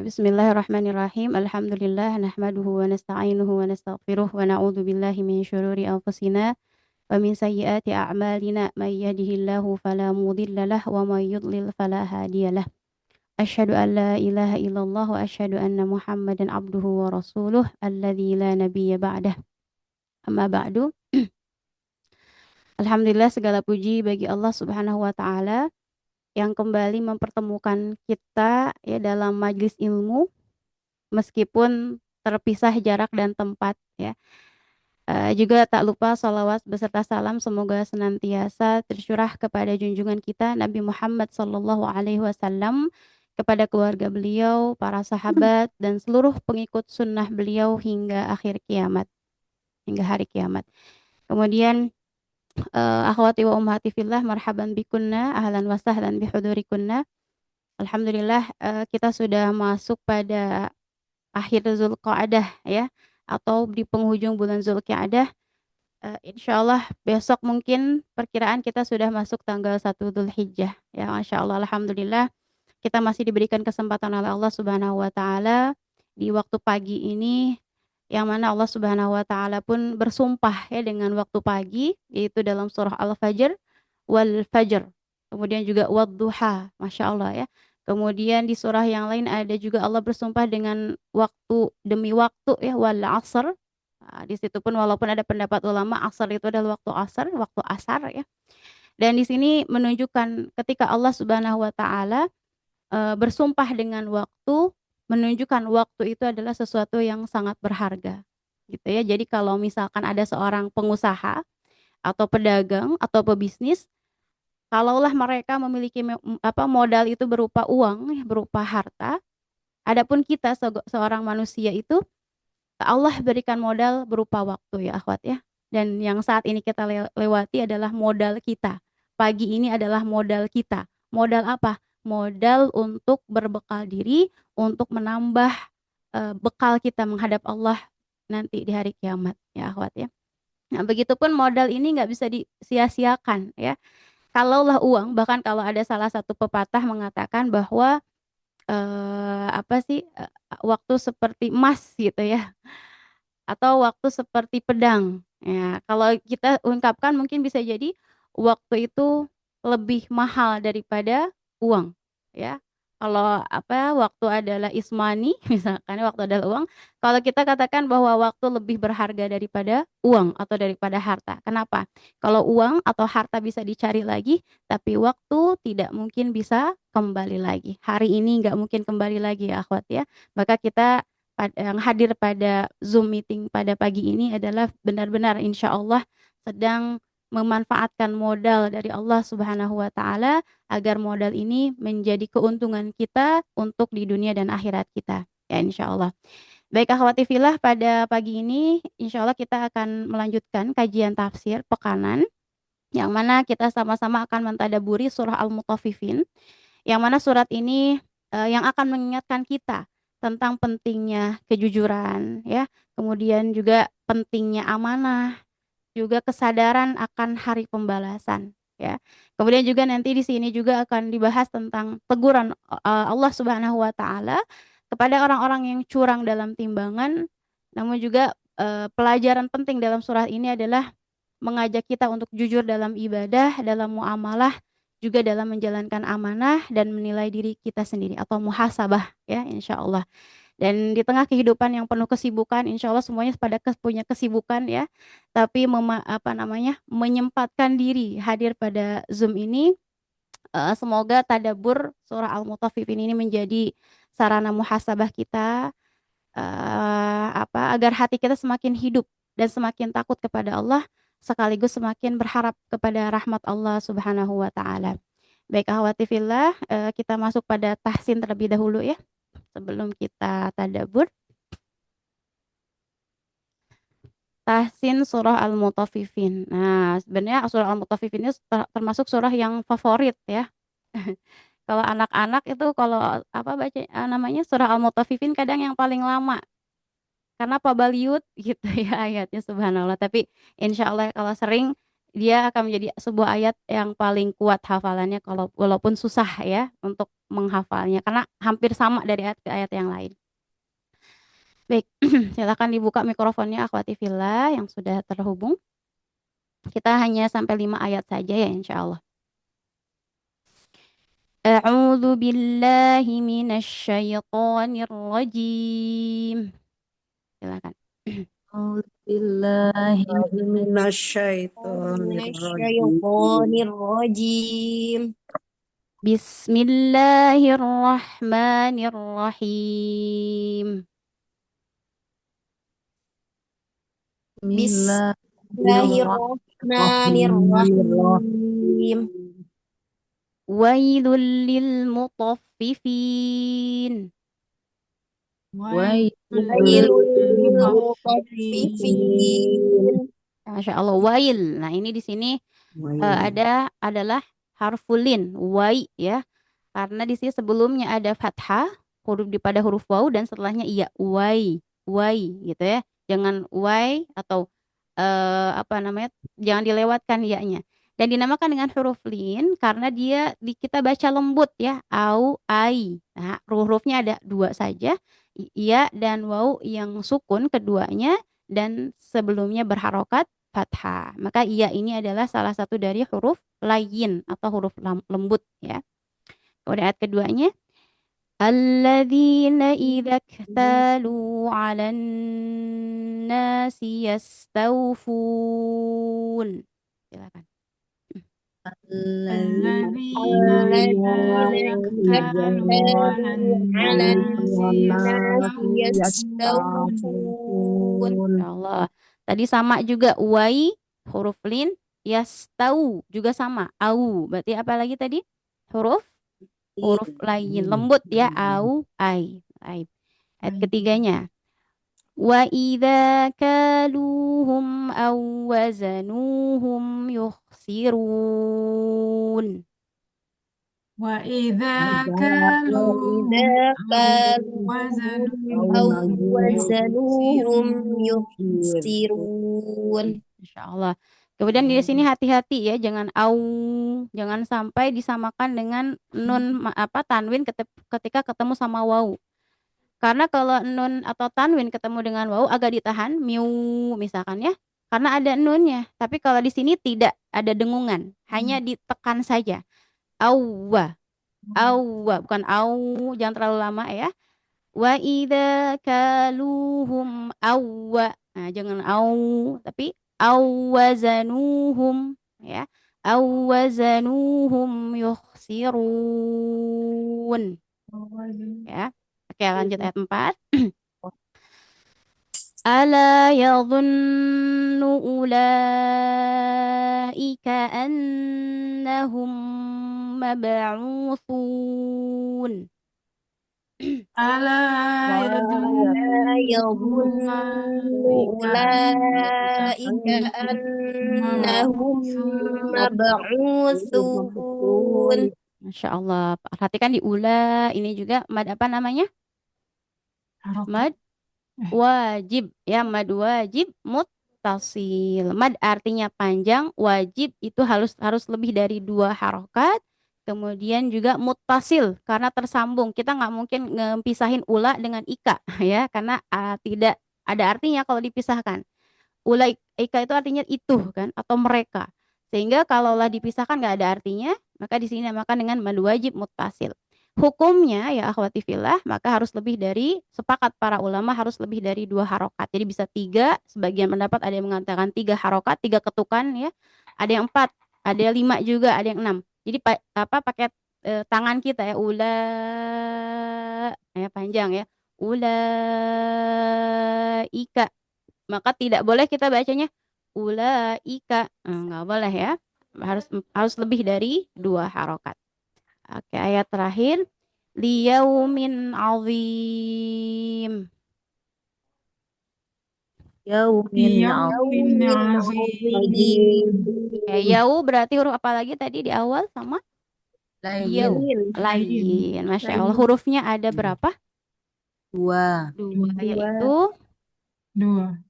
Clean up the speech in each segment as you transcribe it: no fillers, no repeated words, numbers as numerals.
Bismillahirrahmanirrahim. Alhamdulillah nahmaduhu wa nasta'inuhu wa nastaghfiruh wa na'udzu billahi min syururi anfusina wa min sayyiati a'malina may yahdihillahu fala mudilla lahu wa may yudlil fala hadiyalah. Asyhadu an la ilaha illallah wa asyhadu anna Muhammadan abduhu wa rasuluh alladzi la nabiyya ba'dah. Amma ba'du. Alhamdulillah segala puji bagi Allah Subhanahu wa taala yang kembali mempertemukan kita ya dalam majlis ilmu meskipun terpisah jarak dan tempat ya. Juga tak lupa salawat beserta salam semoga senantiasa tercurah kepada junjungan kita Nabi Muhammad sallallahu alaihi wasallam, kepada keluarga beliau, para sahabat dan seluruh pengikut sunnah beliau hingga akhir kiamat, hingga hari kiamat. Kemudian akhwati wa ummahati fillah, marhaban bikunna, ahlan wa sahlan bihudurikunna. Alhamdulillah kita sudah masuk pada akhir Zulqa'dah ya, atau di penghujung bulan Zulqa'dah. Insyaallah besok mungkin perkiraan kita sudah masuk tanggal 1 Dzulhijjah ya. Masya Allah, alhamdulillah kita masih diberikan kesempatan oleh Allah Subhanahu wa taala di waktu pagi ini, yang mana Allah Subhanahu wa taala pun bersumpah ya dengan waktu pagi, yaitu dalam surah Al-Fajr, wal fajr. Kemudian juga wadduha, Masya Allah ya. Kemudian di surah yang lain ada juga Allah bersumpah dengan waktu demi waktu ya, wal asr. Nah, di situ pun walaupun ada pendapat ulama asar itu adalah waktu asar, waktu asar ya. Dan di sini menunjukkan ketika Allah Subhanahu wa taala bersumpah dengan waktu, menunjukkan waktu itu adalah sesuatu yang sangat berharga. Gitu ya. Jadi kalau misalkan ada seorang pengusaha atau pedagang atau pebisnis, kalaulah mereka memiliki modal itu berupa uang, ya, berupa harta, adapun kita seorang manusia itu Allah berikan modal berupa waktu ya akhwat ya. Dan yang saat ini kita lewati adalah modal kita. Pagi ini adalah modal kita. Modal apa? Modal untuk berbekal diri, untuk menambah bekal kita menghadap Allah nanti di hari kiamat ya akhwat ya. Nah, begitupun modal ini nggak bisa disia-siakan ya. Kalaulah uang, bahkan kalau ada salah satu pepatah mengatakan bahwa waktu seperti emas gitu ya, atau waktu seperti pedang. Ya, kalau kita ungkapkan mungkin bisa jadi waktu itu lebih mahal daripada uang, ya. Kalau waktu adalah ismani, misalkan waktu adalah uang, kalau kita katakan bahwa waktu lebih berharga daripada uang atau daripada harta. Kenapa? Kalau uang atau harta bisa dicari lagi, tapi waktu tidak mungkin bisa kembali lagi. Hari ini nggak mungkin kembali lagi ya akhwat ya. Maka kita yang hadir pada Zoom meeting pada pagi ini adalah benar-benar insya Allah sedang memanfaatkan modal dari Allah Subhanahu wa taala agar modal ini menjadi keuntungan kita untuk di dunia dan akhirat kita. Ya insya Allah. Baik akhwati fillah, pada pagi ini insya Allah kita akan melanjutkan kajian tafsir pekanan yang mana kita sama-sama akan mentadaburi surah Al-Mutaffifin, yang mana surat ini yang akan mengingatkan kita tentang pentingnya kejujuran ya, kemudian juga pentingnya amanah, juga kesadaran akan hari pembalasan ya. Kemudian juga nanti di sini juga akan dibahas tentang teguran Allah Subhanahu wa taala kepada orang-orang yang curang dalam timbangan. Namun juga pelajaran penting dalam surah ini adalah mengajak kita untuk jujur dalam ibadah, dalam muamalah, juga dalam menjalankan amanah dan menilai diri kita sendiri atau muhasabah ya insya Allah. Dan di tengah kehidupan yang penuh kesibukan, insya Allah semuanya punya kesibukan ya, tapi menyempatkan diri hadir pada Zoom ini. Semoga tadabbur surah Al-Mutaffifin ini menjadi sarana muhasabah kita, agar hati kita semakin hidup dan semakin takut kepada Allah, sekaligus semakin berharap kepada rahmat Allah Subhanahu wa taala. Baik akhwati fillah, kita masuk pada tahsin terlebih dahulu ya sebelum kita tadabbur. Tahsin surah Al-Mutaffifin. Nah, sebenarnya surah Al-Mutaffifin ini termasuk surah yang favorit ya. Kalau anak-anak itu kalau namanya surah Al-Mutaffifin kadang yang paling lama. Karena Pabaliut gitu ya ayatnya subhanallah. Tapi insya Allah kalau sering dia akan menjadi sebuah ayat yang paling kuat hafalannya kalau walaupun susah ya untuk menghafalnya karena hampir sama dari ayat ke ayat yang lain. Baik, silakan dibuka mikrofonnya akhwati fillah yang sudah terhubung. Kita hanya sampai 5 ayat saja ya insya Allah. A'udzu billahi minasyaitonir rajim. Silakan. Auzubillahi minasyaitonirrajim. Minasyaitonirrajim. Bismillahirrahmanirrahim. Bismillahirrahmanirrahim. Wailul lil mutaffifin. Wailul Wailul lil lil mutaffifin. Masya Allah, wail. Nah, ini di sini mutaffifin. adalah harfulin, wai ya. Karena di sini sebelumnya ada fathah, huruf di pada huruf waw dan setelahnya iya, wai gitu ya. Jangan wai atau apa namanya? Jangan dilewatkan ya-nya. Dan dinamakan dengan huruf lin karena dia kita baca lembut ya, au, ai. Nah, hurufnya ada dua saja, iya dan waw yang sukun keduanya dan sebelumnya berharokat fathah. Maka iya ini adalah salah satu dari huruf layin atau huruf lembut ya. Kemudian ayat keduanya, alladzina idza iktalu 'alan nasi yastawfun. Silakan. الذين Alladzina إذا iktalu 'alan الناس nasi yastawfun. يستعففون. Ya Allah. Tadi sama juga wai huruf lin yastau juga sama au. Berarti apa lagi tadi? Huruf huruf lain lembut ya au ai. Baik. Ayat ketiganya. Wa idza kaluhum aw wazanuhum yukhsirun. وإذا وإذا كالوهم أو كالوهم وزنوهم أو وزنوهم يخسرون. يخسرون. Insya Allah. Kemudian di sini hati-hati ya, jangan au, jangan sampai disamakan dengan nun apa tanwin ketika ketemu sama waw. Karena kalau nun atau tanwin ketemu dengan waw agak ditahan, miu misalkan ya, karena ada nunnya. Tapi kalau di sini tidak ada dengungan, hanya ditekan saja. Awwa, awwa, bukan au, jangan terlalu lama ya. Wa idza kaluhum awwa. Nah, jangan au, tapi awwazanuhum ya. Awwazanuhum yukhsirun ya. Oke, lanjut ayat 4. Ala yadhunnu ulaika annahum mab'utsun. ألا ألا يظن يظن أولئك أولئك أنهم أنهم مبعوثون. مبعوثون. Masya Allah. Perhatikan di ula ini juga mad apa namanya? حركة Mad wajib ya, mad wajib muttasil. Mad artinya panjang, wajib itu harus harus lebih dari dua harokat. Kemudian juga muttasil karena tersambung. Kita nggak mungkin ngepisahin ula dengan ika ya, karena tidak ada artinya kalau dipisahkan. Ulaika itu artinya itu kan atau mereka. Sehingga kalaulah dipisahkan nggak ada artinya, maka di sini namakan dengan mad wajib muttasil. Hukumnya ya akhwati fillah, maka harus lebih dari sepakat para ulama harus lebih dari dua harokat. Jadi bisa tiga, sebagian pendapat ada yang mengatakan tiga harokat, tiga ketukan ya. Ada yang empat, ada yang lima juga, ada yang enam. Jadi apa pakai tangan kita ya ula ya panjang ya. Ulaika maka tidak boleh kita bacanya ulaika. Nggak boleh ya. Harus harus lebih dari dua harokat. Oke, ayat terakhir. Liyaumin azim. يوم ليوم يوم عظيم. عظيم. Yau berarti huruf apa lagi tadi di awal sama yau. عظيم. لين. Lain. Masya Allah. Hurufnya ada berapa? dua Dua. Dua. Yaitu dua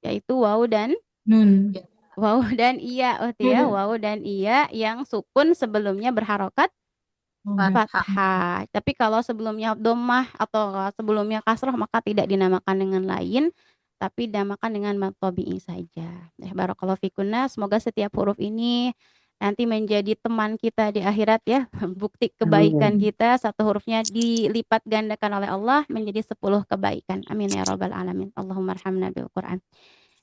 yaitu waw dan nun. Waw dan iya, ya, waw dan iya yang sukun sebelumnya berharokat Fathah. fathah. Tapi kalau sebelumnya dhammah atau sebelumnya kasroh maka tidak dinamakan dengan lain, tapi dinamakan dengan mad tabi'i saja. Barakallahu fikunna, semoga setiap huruf ini nanti menjadi teman kita di akhirat ya, bukti kebaikan Amin. kita, satu hurufnya dilipat gandakan oleh Allah menjadi 10 kebaikan. Amin ya rabbal alamin. Allahumma arhamna bil Qur'an.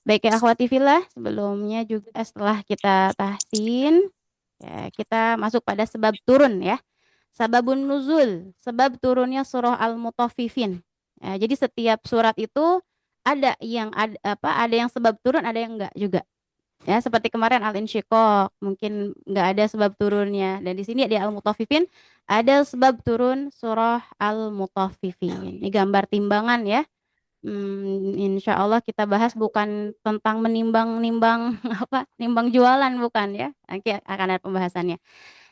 Baik ya akhwati fillah, sebelumnya juga setelah kita tahsin, ya, kita masuk pada sebab turun ya. Sababun nuzul, sebab turunnya surah Al-Mutaffifin. Ya, jadi setiap surat itu ada yang ada yang sebab turun, ada yang enggak juga. Ya, seperti kemarin Al-Insyiqaq, mungkin enggak ada sebab turunnya. Dan di sini di Al-Mutaffifin ada sebab turun surah Al-Mutaffifin. Ini gambar timbangan ya. Insya Allah kita bahas bukan tentang menimbang-nimbang nimbang jualan bukan ya. Nanti akan ada pembahasannya.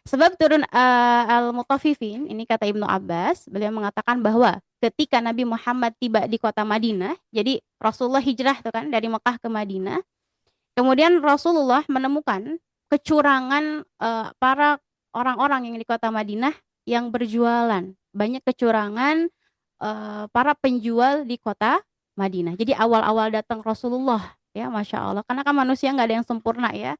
Sebab turun Al-Mutaffifin, ini kata Ibnu Abbas, beliau mengatakan bahwa ketika Nabi Muhammad tiba di kota Madinah, jadi Rasulullah hijrah tuh kan dari Mekah ke Madinah, kemudian Rasulullah menemukan kecurangan para orang-orang yang di kota Madinah yang berjualan. Banyak kecurangan para penjual di kota Madinah. Jadi awal-awal datang Rasulullah, ya Masya Allah, karena kan manusia nggak ada yang sempurna ya.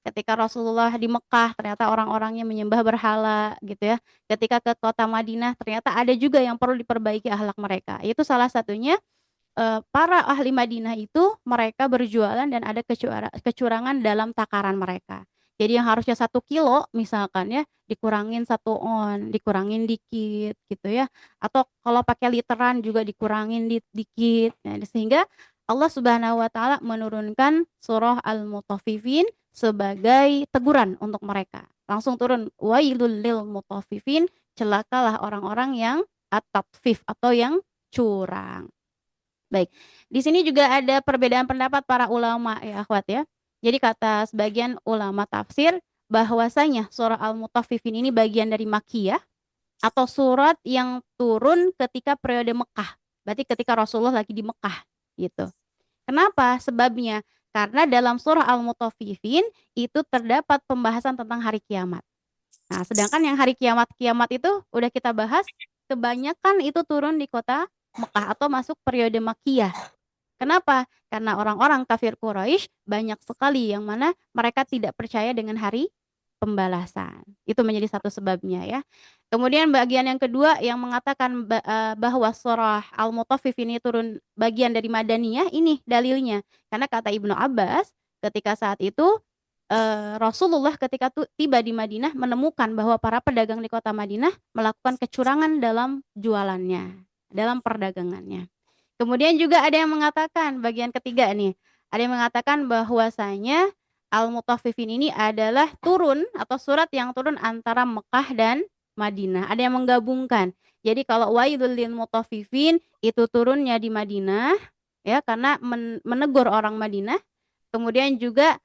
Ketika Rasulullah di Mekah, ternyata orang-orangnya menyembah berhala gitu ya. Ketika ke kota Madinah, ternyata ada juga yang perlu diperbaiki akhlak mereka. Itu salah satunya para ahli Madinah itu mereka berjualan dan ada kecurangan dalam takaran mereka. Jadi yang harusnya 1 kilo misalkan ya dikurangin 1 on, dikurangin dikit gitu ya. Atau kalau pakai literan juga dikurangin dikit. Nah, sehingga Allah Subhanahu wa taala menurunkan surah Al-Mutaffifin sebagai teguran untuk mereka. Langsung turun wailul lil mutaffifin, celakalah orang-orang yang at-tatfif atau yang curang. Baik, di sini juga ada perbedaan pendapat para ulama ya akhwat ya. Jadi kata sebagian ulama tafsir bahwasanya surah Al-Mutaffifin ini bagian dari Makkiyah atau surat yang turun ketika periode Mekah. Berarti ketika Rasulullah lagi di Mekah gitu. Kenapa? Sebabnya karena dalam surah Al-Mutaffifin itu terdapat pembahasan tentang hari kiamat. Nah, sedangkan yang hari kiamat itu udah kita bahas, kebanyakan itu turun di kota Mekah atau masuk periode Makkiyah. Kenapa? Karena orang-orang kafir Quraisy banyak sekali yang mana mereka tidak percaya dengan hari pembalasan. Itu menjadi satu sebabnya ya. Kemudian bagian yang kedua yang mengatakan bahwa surah Al-Mutaffif ini turun bagian dari Madaniyah, ini dalilnya. Karena kata Ibnu Abbas, ketika saat itu Rasulullah ketika tiba di Madinah menemukan bahwa para pedagang di kota Madinah melakukan kecurangan dalam jualannya, dalam perdagangannya. Kemudian juga ada yang mengatakan bagian ketiga nih, ada yang mengatakan bahwasanya Al-Mutaffifin ini adalah turun atau surat yang turun antara Mekah dan Madinah. Ada yang menggabungkan. Jadi kalau wailul lil mutaffifin itu turunnya di Madinah ya karena menegur orang Madinah. Kemudian juga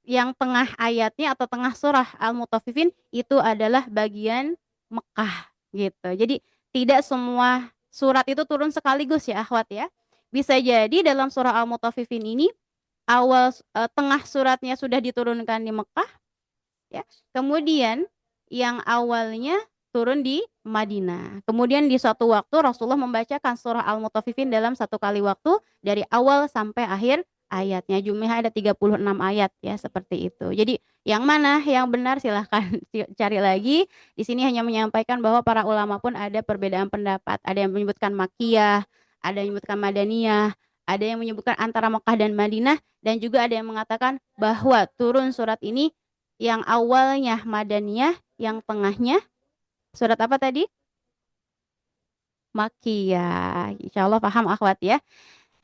yang tengah ayatnya atau tengah surah Al-Mutaffifin itu adalah bagian Mekah gitu. Jadi tidak semua surat itu turun sekaligus ya akhwat ya. Bisa jadi dalam surah Al-Mutaffifin ini awal tengah suratnya sudah diturunkan di Mekah ya. Kemudian yang awalnya turun di Madinah. Kemudian di suatu waktu Rasulullah membacakan surah Al-Mutaffifin dalam satu kali waktu dari awal sampai akhir ayatnya. Jumlahnya ada 36 ayat ya seperti itu. Jadi yang mana yang benar silahkan cari lagi. Di sini hanya menyampaikan bahwa para ulama pun ada perbedaan pendapat. Ada yang menyebutkan Makkiyah, ada yang menyebutkan Madaniyah, ada yang menyebutkan antara Mekah dan Madinah, dan juga ada yang mengatakan bahwa turun surat ini yang awalnya Madaniyah, yang tengahnya surat apa tadi? Makkiyah. Insya Allah paham akhwat ya.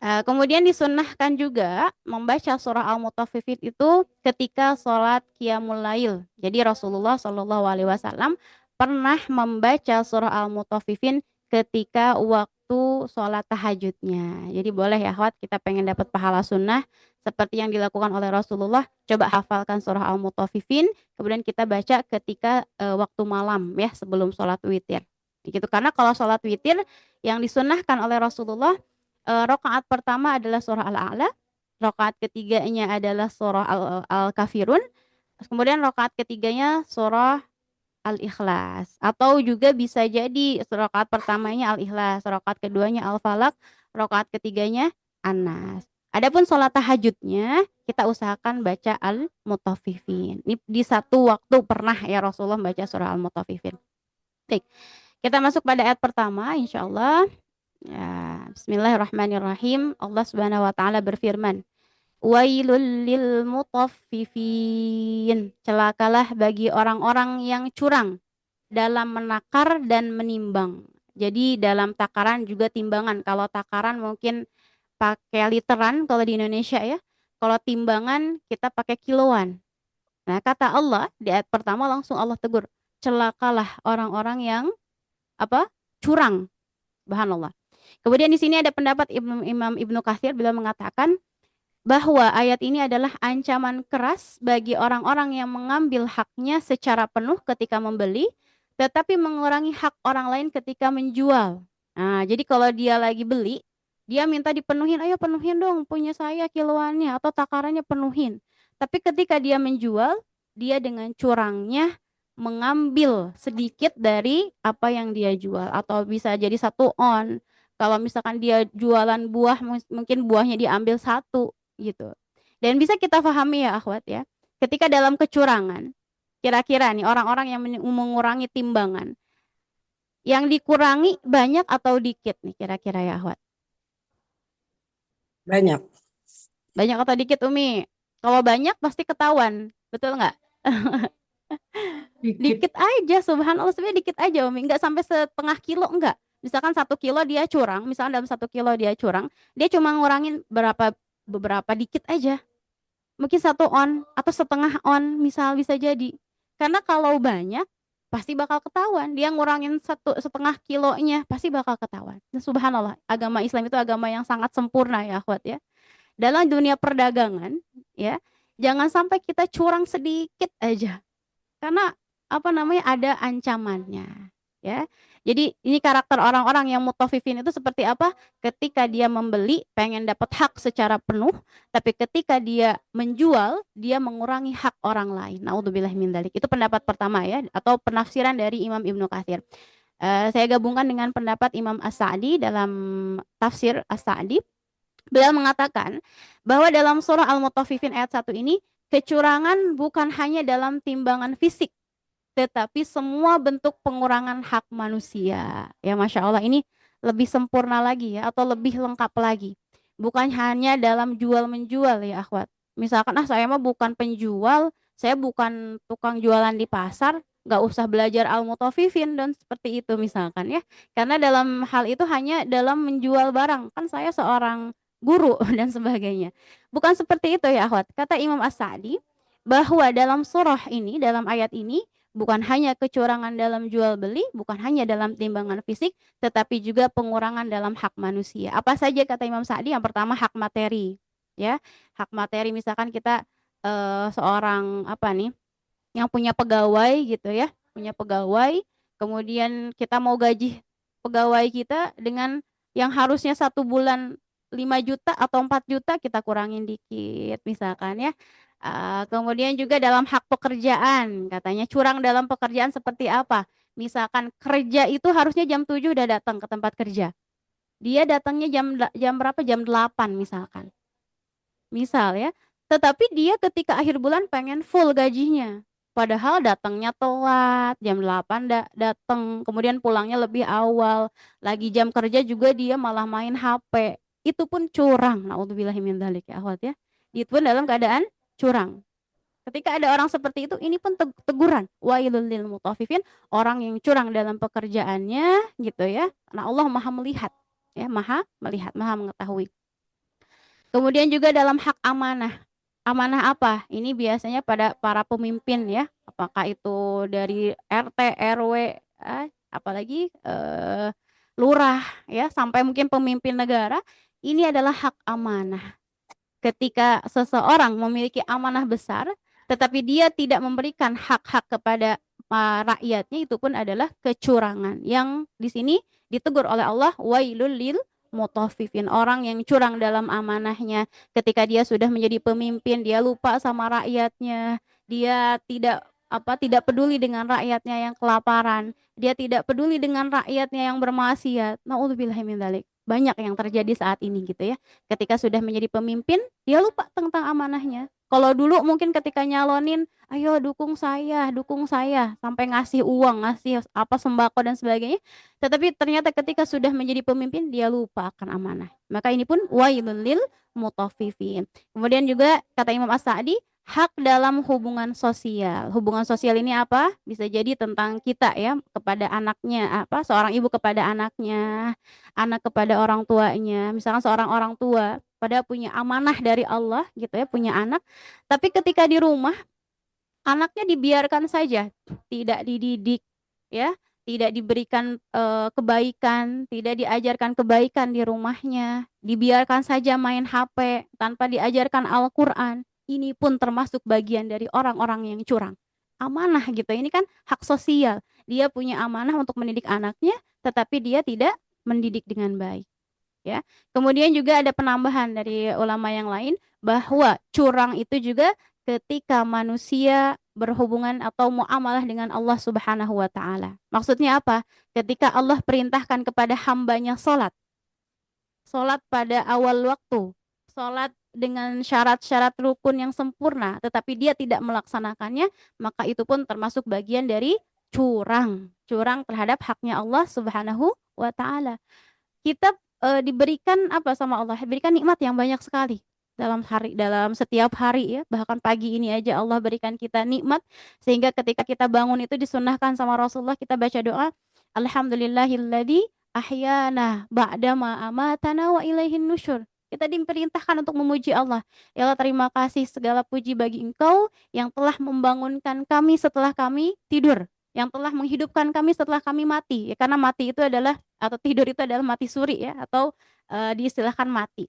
Kemudian disunnahkan juga membaca surah Al-Mutaffifin itu ketika sholat Qiyamul Lail. Jadi Rasulullah Shallallahu Alaihi Wasallam pernah membaca surah Al-Mutaffifin ketika waktu sholat tahajudnya. Jadi boleh ya akhwat, kita pengen dapat pahala sunnah seperti yang dilakukan oleh Rasulullah, coba hafalkan surah Al-Mutaffifin, kemudian kita baca ketika waktu malam ya sebelum sholat witir. Gitu, karena kalau sholat witir yang disunnahkan oleh Rasulullah rakaat pertama adalah surah Al-A'la, Rakaat ketiganya adalah surah Al-Kafirun. Kemudian rakaat ketiganya surah Al-Ikhlas. Atau juga bisa jadi rakaat pertamanya Al-Ikhlas, rakaat keduanya Al-Falaq, rakaat ketiganya An-Nas. Adapun sholat tahajudnya, kita usahakan baca Al-Mutaffifin. Ini di satu waktu pernah ya Rasulullah baca surah Al-Mutaffifin. Baik, kita masuk pada ayat pertama, insya Allah. Ya, Bismillahirrahmanirrahim. Allah Subhanahu wa taala berfirman, Wailul lil mutaffifin. Celakalah bagi orang-orang yang curang dalam menakar dan menimbang. Jadi dalam takaran juga timbangan. Kalau takaran mungkin pakai literan kalau di Indonesia ya. Kalau timbangan kita pakai kiloan. Nah, kata Allah di ayat pertama langsung Allah tegur, celakalah orang-orang yang apa? Curang. Subhanallah. Kemudian di sini ada pendapat Imam Ibnu Katsir bila mengatakan bahwa ayat ini adalah ancaman keras bagi orang-orang yang mengambil haknya secara penuh ketika membeli, tetapi mengurangi hak orang lain ketika menjual. Nah, jadi kalau dia lagi beli, dia minta dipenuhin, ayo penuhin dong punya saya kiloannya atau takarannya penuhin. Tapi ketika dia menjual, dia dengan curangnya mengambil sedikit dari apa yang dia jual atau bisa jadi 1 on. Kalau misalkan dia jualan buah, mungkin buahnya diambil 1 gitu. Dan bisa kita pahami ya akhwat ya, ketika dalam kecurangan, kira-kira nih orang-orang yang mengurangi timbangan, yang dikurangi banyak atau dikit nih kira-kira ya akhwat? Banyak. Banyak atau dikit Umi? Kalau banyak pasti ketahuan, betul nggak? Dikit. Dikit aja, subhanallah, sebenarnya dikit aja Umi, nggak sampai setengah kilo, enggak. Misalkan 1 kilo dia curang, misalkan dalam 1 kilo dia curang, dia cuma ngurangin beberapa dikit aja. Mungkin 1 on atau setengah on misal bisa jadi. Karena kalau banyak pasti bakal ketahuan. Dia ngurangin 1,5 kilonya pasti bakal ketahuan. Nah, subhanallah, agama Islam itu agama yang sangat sempurna ya akhwat ya. Dalam dunia perdagangan ya, jangan sampai kita curang sedikit aja. Karena apa namanya ada ancamannya ya. Jadi ini karakter orang-orang yang mutafifin itu seperti apa? Ketika dia membeli pengen dapat hak secara penuh, tapi ketika dia menjual dia mengurangi hak orang lain. Naudzubillah min dzalik. Itu pendapat pertama ya, atau penafsiran dari Imam Ibnu Katsir. Saya gabungkan dengan pendapat Imam As-Sa'di dalam tafsir As-Sa'di. Beliau mengatakan bahwa dalam surah Al-Mutaffifin ayat 1 ini kecurangan bukan hanya dalam timbangan fisik, tetapi semua bentuk pengurangan hak manusia. Ya Masya Allah, ini lebih sempurna lagi ya, atau lebih lengkap lagi. Bukan hanya dalam jual menjual ya akhwat. Misalkan saya mah bukan penjual, saya bukan tukang jualan di pasar, nggak usah belajar al-mutaffifin dan seperti itu misalkan ya. Karena dalam hal itu hanya dalam menjual barang. Kan saya seorang guru dan sebagainya. Bukan seperti itu ya akhwat. Kata Imam As-Sa'di bahwa dalam surah ini, dalam ayat ini, bukan hanya kecurangan dalam jual beli, bukan hanya dalam timbangan fisik, tetapi juga pengurangan dalam hak manusia. Apa saja kata Imam Sa'di? Yang pertama hak materi, ya. Hak materi misalkan kita seorang apa nih, yang punya pegawai gitu ya, punya pegawai, kemudian kita mau gaji pegawai kita dengan yang harusnya 1 bulan 5 juta atau 4 juta kita kurangin dikit misalkan ya. Kemudian juga dalam hak pekerjaan, katanya curang dalam pekerjaan seperti apa? Misalkan kerja itu harusnya jam 7 udah datang ke tempat kerja. Dia datangnya jam berapa? Jam 8 misalkan. Misal ya. Tetapi dia ketika akhir bulan pengen full gajinya. Padahal datangnya telat, jam 8 datang, kemudian pulangnya lebih awal. Lagi jam kerja juga dia malah main HP. Itu pun curang. Nauzubillahi min dzalik ya akhwat ya. Itu pun dalam keadaan curang. Ketika ada orang seperti itu, ini pun teguran. Wailul lil mutaffifin, orang yang curang dalam pekerjaannya gitu ya. Karena Allah Maha melihat, ya, Maha melihat, Maha mengetahui. Kemudian juga dalam hak amanah. Amanah apa? Ini biasanya pada para pemimpin ya. Apakah itu dari RT, RW, apalagi lurah ya, sampai mungkin pemimpin negara. Ini adalah hak amanah. Ketika seseorang memiliki amanah besar, tetapi dia tidak memberikan hak-hak kepada rakyatnya, itu pun adalah kecurangan. Yang di sini ditegur oleh Allah, wailul lil mutaffifin, orang yang curang dalam amanahnya. Ketika dia sudah menjadi pemimpin, dia lupa sama rakyatnya. Dia tidak peduli dengan rakyatnya yang kelaparan. Dia tidak peduli dengan rakyatnya yang bermaksiat. Nauzubillahi min dzalik. Banyak yang terjadi saat ini gitu ya. Ketika sudah menjadi pemimpin, dia lupa tentang amanahnya. Kalau dulu mungkin ketika nyalonin, ayo dukung saya, sampai ngasih uang, ngasih apa sembako dan sebagainya. Tetapi ternyata ketika sudah menjadi pemimpin, dia lupa akan amanah. Maka ini pun wailul lil mutaffifin. Kemudian juga kata Imam As-Sa'di, hak dalam hubungan sosial. Hubungan sosial ini apa? Bisa jadi tentang kita ya, kepada anaknya, apa seorang ibu kepada anaknya, anak kepada orang tuanya. Misalkan seorang orang tua pada punya amanah dari Allah gitu ya, punya anak, tapi ketika di rumah anaknya dibiarkan saja, tidak dididik ya, tidak diberikan kebaikan, tidak diajarkan kebaikan di rumahnya, dibiarkan saja main HP tanpa diajarkan Al-Qur'an. Ini pun termasuk bagian dari orang-orang yang curang. Amanah gitu. Ini kan hak sosial. Dia punya amanah untuk mendidik anaknya, tetapi dia tidak mendidik dengan baik. Ya. Kemudian juga ada penambahan dari ulama yang lain bahwa curang itu juga ketika manusia berhubungan atau muamalah dengan Allah Subhanahu wa taala. Maksudnya apa? Ketika Allah perintahkan kepada hambanya salat. Salat pada awal waktu. Salat dengan syarat-syarat rukun yang sempurna, tetapi dia tidak melaksanakannya, maka itu pun termasuk bagian dari curang. Curang terhadap haknya Allah Subhanahu wa taala. Kita diberikan apa sama Allah? Diberikan nikmat yang banyak sekali dalam setiap hari ya, bahkan pagi ini aja Allah berikan kita nikmat sehingga ketika kita bangun itu disunahkan sama Rasulullah kita baca doa alhamdulillahilladzi ahyana ba'dama amatana wa ilaihin nusyur. Kita diperintahkan untuk memuji Allah. Ya Allah, terima kasih segala puji bagi Engkau yang telah membangunkan kami setelah kami tidur, yang telah menghidupkan kami setelah kami mati. Ya, karena mati itu adalah atau tidur itu adalah mati suri ya, atau diistilahkan mati.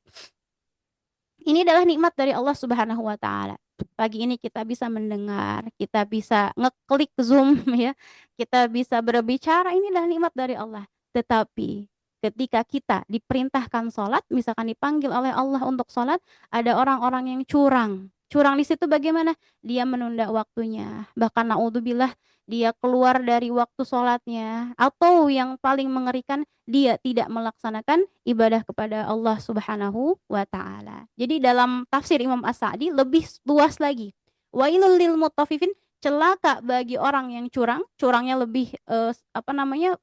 Ini adalah nikmat dari Allah Subhanahu wa taala. Pagi ini kita bisa mendengar, kita bisa ngeklik Zoom ya, kita bisa berbicara, ini adalah nikmat dari Allah. Tetapi ketika kita diperintahkan sholat, misalkan dipanggil oleh Allah untuk sholat, ada orang-orang yang curang. Curang di situ bagaimana? Dia menunda waktunya. Bahkan naudzubillah dia keluar dari waktu sholatnya. Atau yang paling mengerikan, dia tidak melaksanakan ibadah kepada Allah Subhanahu wa taala. Jadi dalam tafsir Imam As-Sa'di lebih luas lagi. Wailul lil mutaffifin, celaka bagi orang yang curang. Curangnya lebih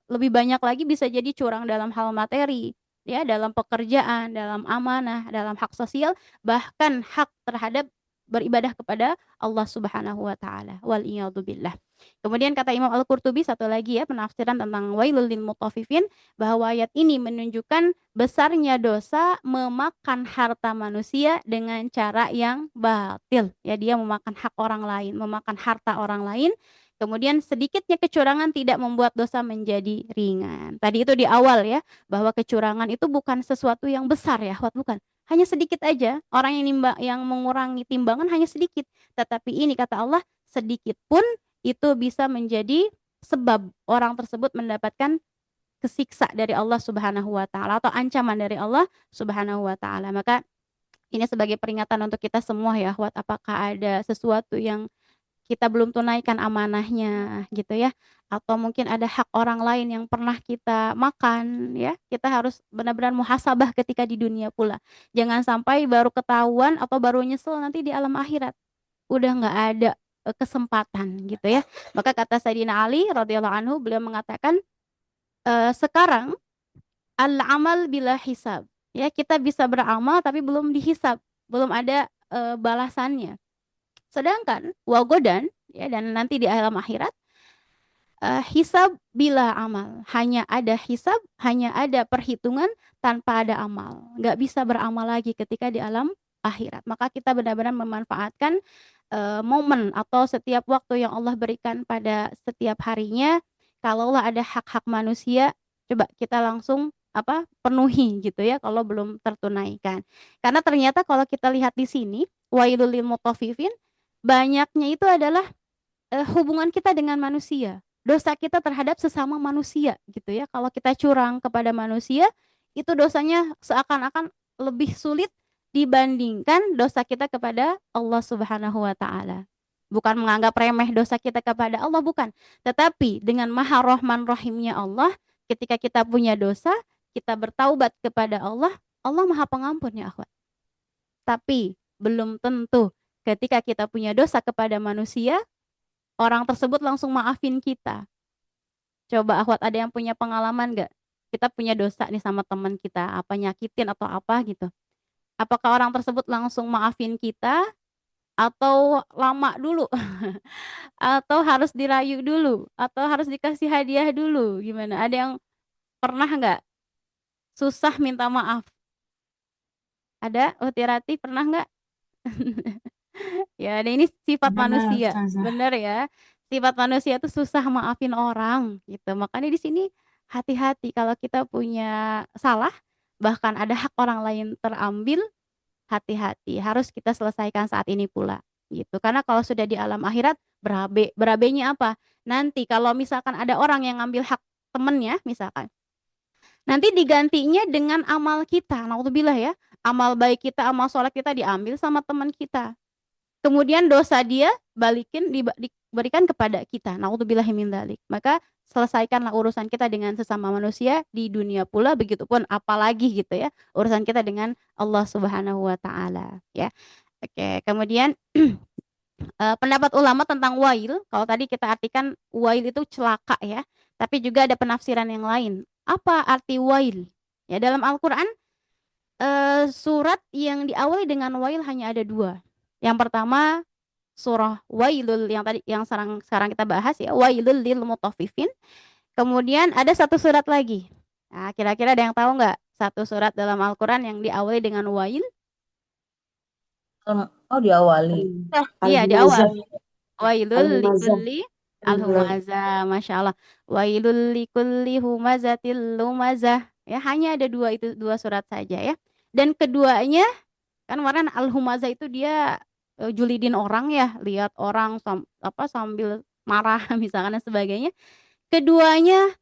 lebih banyak lagi, bisa jadi curang dalam hal materi, ya, dalam pekerjaan, dalam amanah, dalam hak sosial, bahkan hak terhadap beribadah kepada Allah Subhanahu wa taala. Wal iyadu billah. Kemudian kata Imam Al-Qurtubi satu lagi ya, penafsiran tentang wailul lil mutaffifin, bahwa ayat ini menunjukkan besarnya dosa memakan harta manusia dengan cara yang batil. Ya, dia memakan hak orang lain, memakan harta orang lain. Kemudian sedikitnya kecurangan tidak membuat dosa menjadi ringan. Tadi itu di awal ya, bahwa kecurangan itu bukan sesuatu yang besar ya, bukan. Hanya sedikit aja, orang yang mengurangi timbangan hanya sedikit. Tetapi ini kata Allah, sedikit pun itu bisa menjadi sebab orang tersebut mendapatkan kesiksa dari Allah Subhanahu wa taala atau ancaman dari Allah Subhanahu wa taala. Maka ini sebagai peringatan untuk kita semua ya, apakah ada sesuatu yang kita belum tunaikan amanahnya gitu ya, atau mungkin ada hak orang lain yang pernah kita makan ya, kita harus benar-benar muhasabah ketika di dunia pula. Jangan sampai baru ketahuan atau baru nyesel nanti di alam akhirat udah nggak ada kesempatan gitu ya. Maka kata Sayyidina Ali radhiyallahu anhu, beliau mengatakan sekarang al-amal bila hisab ya, kita bisa beramal tapi belum dihisab, belum ada balasannya. Sedangkan wagodan ya, dan nanti di alam akhirat hisab bila amal, hanya ada hisab, hanya ada perhitungan tanpa ada amal, nggak bisa beramal lagi ketika di alam akhirat. Maka kita benar-benar memanfaatkan momen atau setiap waktu yang Allah berikan pada setiap harinya. Kalaulah ada hak-hak manusia, coba kita langsung penuhi gitu ya, kalau belum tertunaikan. Karena ternyata kalau kita lihat di sini wailul lil mutaffifin, banyaknya itu adalah hubungan kita dengan manusia, dosa kita terhadap sesama manusia gitu ya. Kalau kita curang kepada manusia, itu dosanya seakan-akan lebih sulit dibandingkan dosa kita kepada Allah Subhanahu wa taala. Bukan menganggap remeh dosa kita kepada Allah, bukan. Tetapi dengan Maha Rahman Rahimnya Allah, ketika kita punya dosa, kita bertaubat kepada Allah, Allah Maha Pengampun ya akhwat. Tapi belum tentu ketika kita punya dosa kepada manusia, orang tersebut langsung maafin kita. Coba akhwat, ada yang punya pengalaman nggak? Kita punya dosa nih sama teman kita, apa nyakitin atau apa gitu. Apakah orang tersebut langsung maafin kita atau lama dulu? Atau harus dirayu dulu? Atau harus dikasih hadiah dulu? Gimana? Ada yang pernah nggak susah minta maaf? Ada? Utirati pernah nggak? Ya, dan ini sifat Pernah, manusia, Ustazah. bener ya. Sifat manusia itu susah maafin orang, gitu. Makanya di sini hati-hati kalau kita punya salah, bahkan ada hak orang lain terambil, hati-hati. Harus kita selesaikan saat ini pula, gitu. Karena kalau sudah di alam akhirat, berabe. Berabenya apa? Nanti kalau misalkan ada orang yang ngambil hak temennya, misalkan, nanti digantinya dengan amal kita. Naudzubillah ya. Amal baik kita, amal sholat kita diambil sama teman kita. Kemudian dosa dia diberikan kepada kita. Nauzubillahi min dzalik. Maka selesaikanlah urusan kita dengan sesama manusia di dunia pula, begitupun apalagi gitu ya, urusan kita dengan Allah Subhanahu wa taala ya. Oke, kemudian pendapat ulama tentang wail, kalau tadi kita artikan wail itu celaka ya, tapi juga ada penafsiran yang lain. Apa arti wail? Ya, dalam Al-Qur'an surat yang diawali dengan wail hanya ada dua. Yang pertama surah Wailul yang tadi yang sekarang kita bahas ya, Wailul lil mutaffifin. Kemudian ada satu surat lagi. Nah, kira-kira ada yang tahu nggak satu surat dalam Al-Qur'an yang diawali dengan wail? Oh, diawali. Iya, di awal. Al-Humazah. Wailul Al-Humazah. likulli al-humazah, Masya Allah. Wailul likulli humazatil lumazah. Ya, hanya ada dua, itu dua surat saja ya. Dan keduanya kan kemarin al-humazah itu dia julidin orang ya, lihat orang sambil marah misalkan dan sebagainya. Keduanya,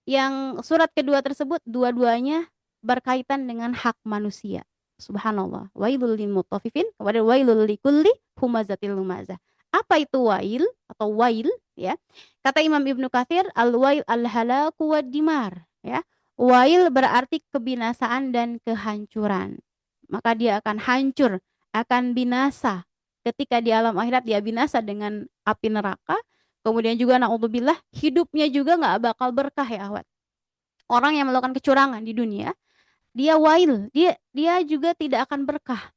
yang surat kedua tersebut dua-duanya berkaitan dengan hak manusia. Subhanallah. Wailul lil mutaffifin kepada wailul likulli humazatil lumazah. Apa itu wail atau wail ya? Kata Imam Ibnu Katsir, al-wail al-halaku wad-dimar ya. Wail berarti kebinasaan dan kehancuran. Maka dia akan hancur, akan binasa. Ketika di alam akhirat dia binasa dengan api neraka. Kemudian juga naudzubillah, hidupnya juga nggak bakal berkah ya awat. Orang yang melakukan kecurangan di dunia, dia wail, dia juga tidak akan berkah.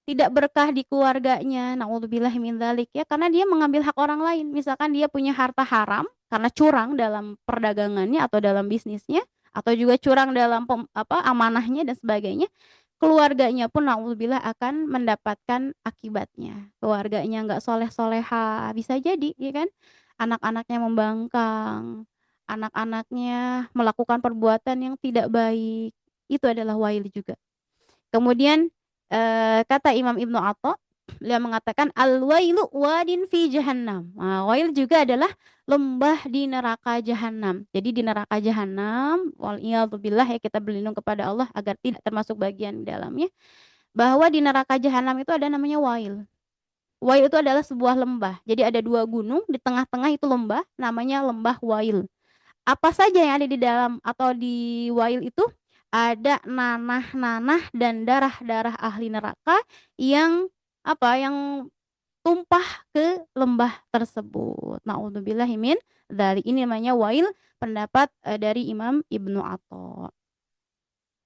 Tidak berkah di keluarganya, naudzubillah min dzalik ya, karena dia mengambil hak orang lain. Misalkan dia punya harta haram karena curang dalam perdagangannya atau dalam bisnisnya, atau juga curang dalam amanahnya dan sebagainya. Keluarganya pun naudzubillah akan mendapatkan akibatnya. Keluarganya nggak soleh-soleha, bisa jadi, ya kan? Anak-anaknya membangkang, anak-anaknya melakukan perbuatan yang tidak baik. Itu adalah wail juga. Kemudian kata Imam Ibnu Atha, beliau mengatakan al-wailu wadin fi jahannam. Nah, wail juga adalah lembah di neraka jahanam. Jadi di neraka jahanam, waliyadzubillah ya, kita berlindung kepada Allah agar tidak termasuk bagian di dalamnya. Bahwa di neraka jahanam itu ada namanya wail. Wail itu adalah sebuah lembah. Jadi ada dua gunung, di tengah-tengah itu lembah, namanya lembah wail. Apa saja yang ada di dalam atau di wail itu? Ada nanah-nanah dan darah-darah ahli neraka yang yang tumpah ke lembah tersebut. Nauzubillahi min dzalik. Ini namanya wail, pendapat dari Imam Ibnu Atha.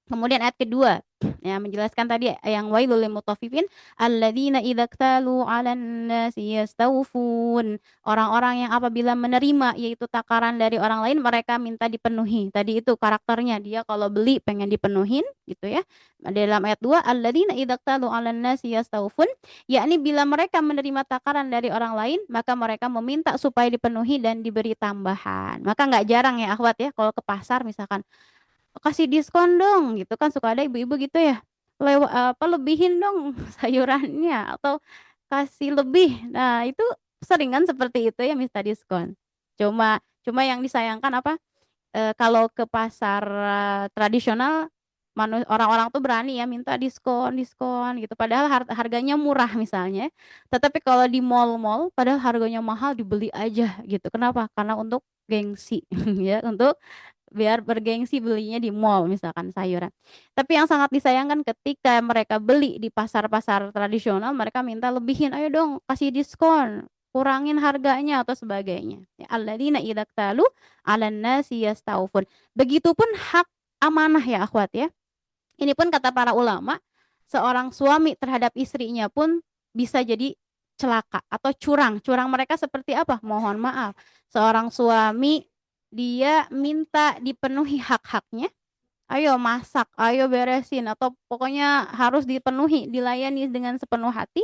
Kemudian ayat kedua ya menjelaskan tadi yang wailul lil mutaffifin alladzina idza ktalu 'alan nasi yastawfun. Orang-orang yang apabila menerima yaitu takaran dari orang lain mereka minta dipenuhi. Tadi itu karakternya, dia kalau beli pengen dipenuhin gitu ya. Dalam ayat 2 alladzina idza ktalu 'alan nasi yastawfun, yakni bila mereka menerima takaran dari orang lain maka mereka meminta supaya dipenuhi dan diberi tambahan. Maka nggak jarang ya akhwat ya, kalau ke pasar misalkan kasih diskon dong gitu kan, suka ada ibu-ibu gitu ya, lebihin dong sayurannya atau kasih lebih. Nah itu sering kan seperti itu ya, minta diskon. Cuma cuma yang disayangkan kalau ke pasar tradisional Orang-orang tuh berani ya minta diskon, diskon gitu. Padahal harganya murah misalnya. Tetapi kalau di mall-mall, padahal harganya mahal dibeli aja gitu. Kenapa? Karena untuk gengsi ya, untuk biar bergengsi belinya di mall misalkan sayuran. Tapi yang sangat disayangkan ketika mereka beli di pasar-pasar tradisional, mereka minta lebihin, ayo dong kasih diskon, kurangin harganya atau sebagainya. Ya, alladzina idza iktalu 'alan nasi yastawfun. Begitupun hak amanah ya akhwat ya. Ini pun kata para ulama, seorang suami terhadap istrinya pun bisa jadi celaka atau curang. Curang mereka seperti apa? Mohon maaf. Seorang suami dia minta dipenuhi hak-haknya, ayo masak, ayo beresin, atau pokoknya harus dipenuhi, dilayani dengan sepenuh hati,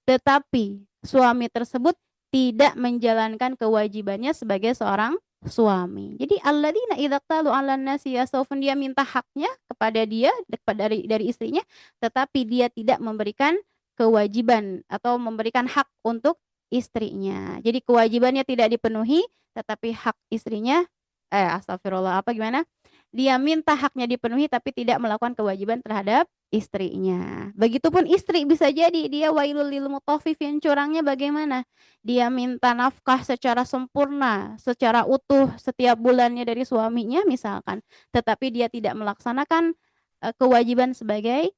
tetapi suami tersebut tidak menjalankan kewajibannya sebagai seorang suami. Jadi alladzina idza qalu 'alan nasi yasawfun, dia minta haknya kepada dia dari istrinya, tetapi dia tidak memberikan kewajiban atau memberikan hak untuk istrinya. Jadi kewajibannya tidak dipenuhi, tetapi hak istrinya astagfirullah apa gimana? Dia minta haknya dipenuhi tapi tidak melakukan kewajiban terhadap istrinya. Begitupun istri bisa jadi dia wailul lil mutaffifin, curangnya bagaimana? Dia minta nafkah secara sempurna, secara utuh setiap bulannya dari suaminya misalkan, tetapi dia tidak melaksanakan kewajiban sebagai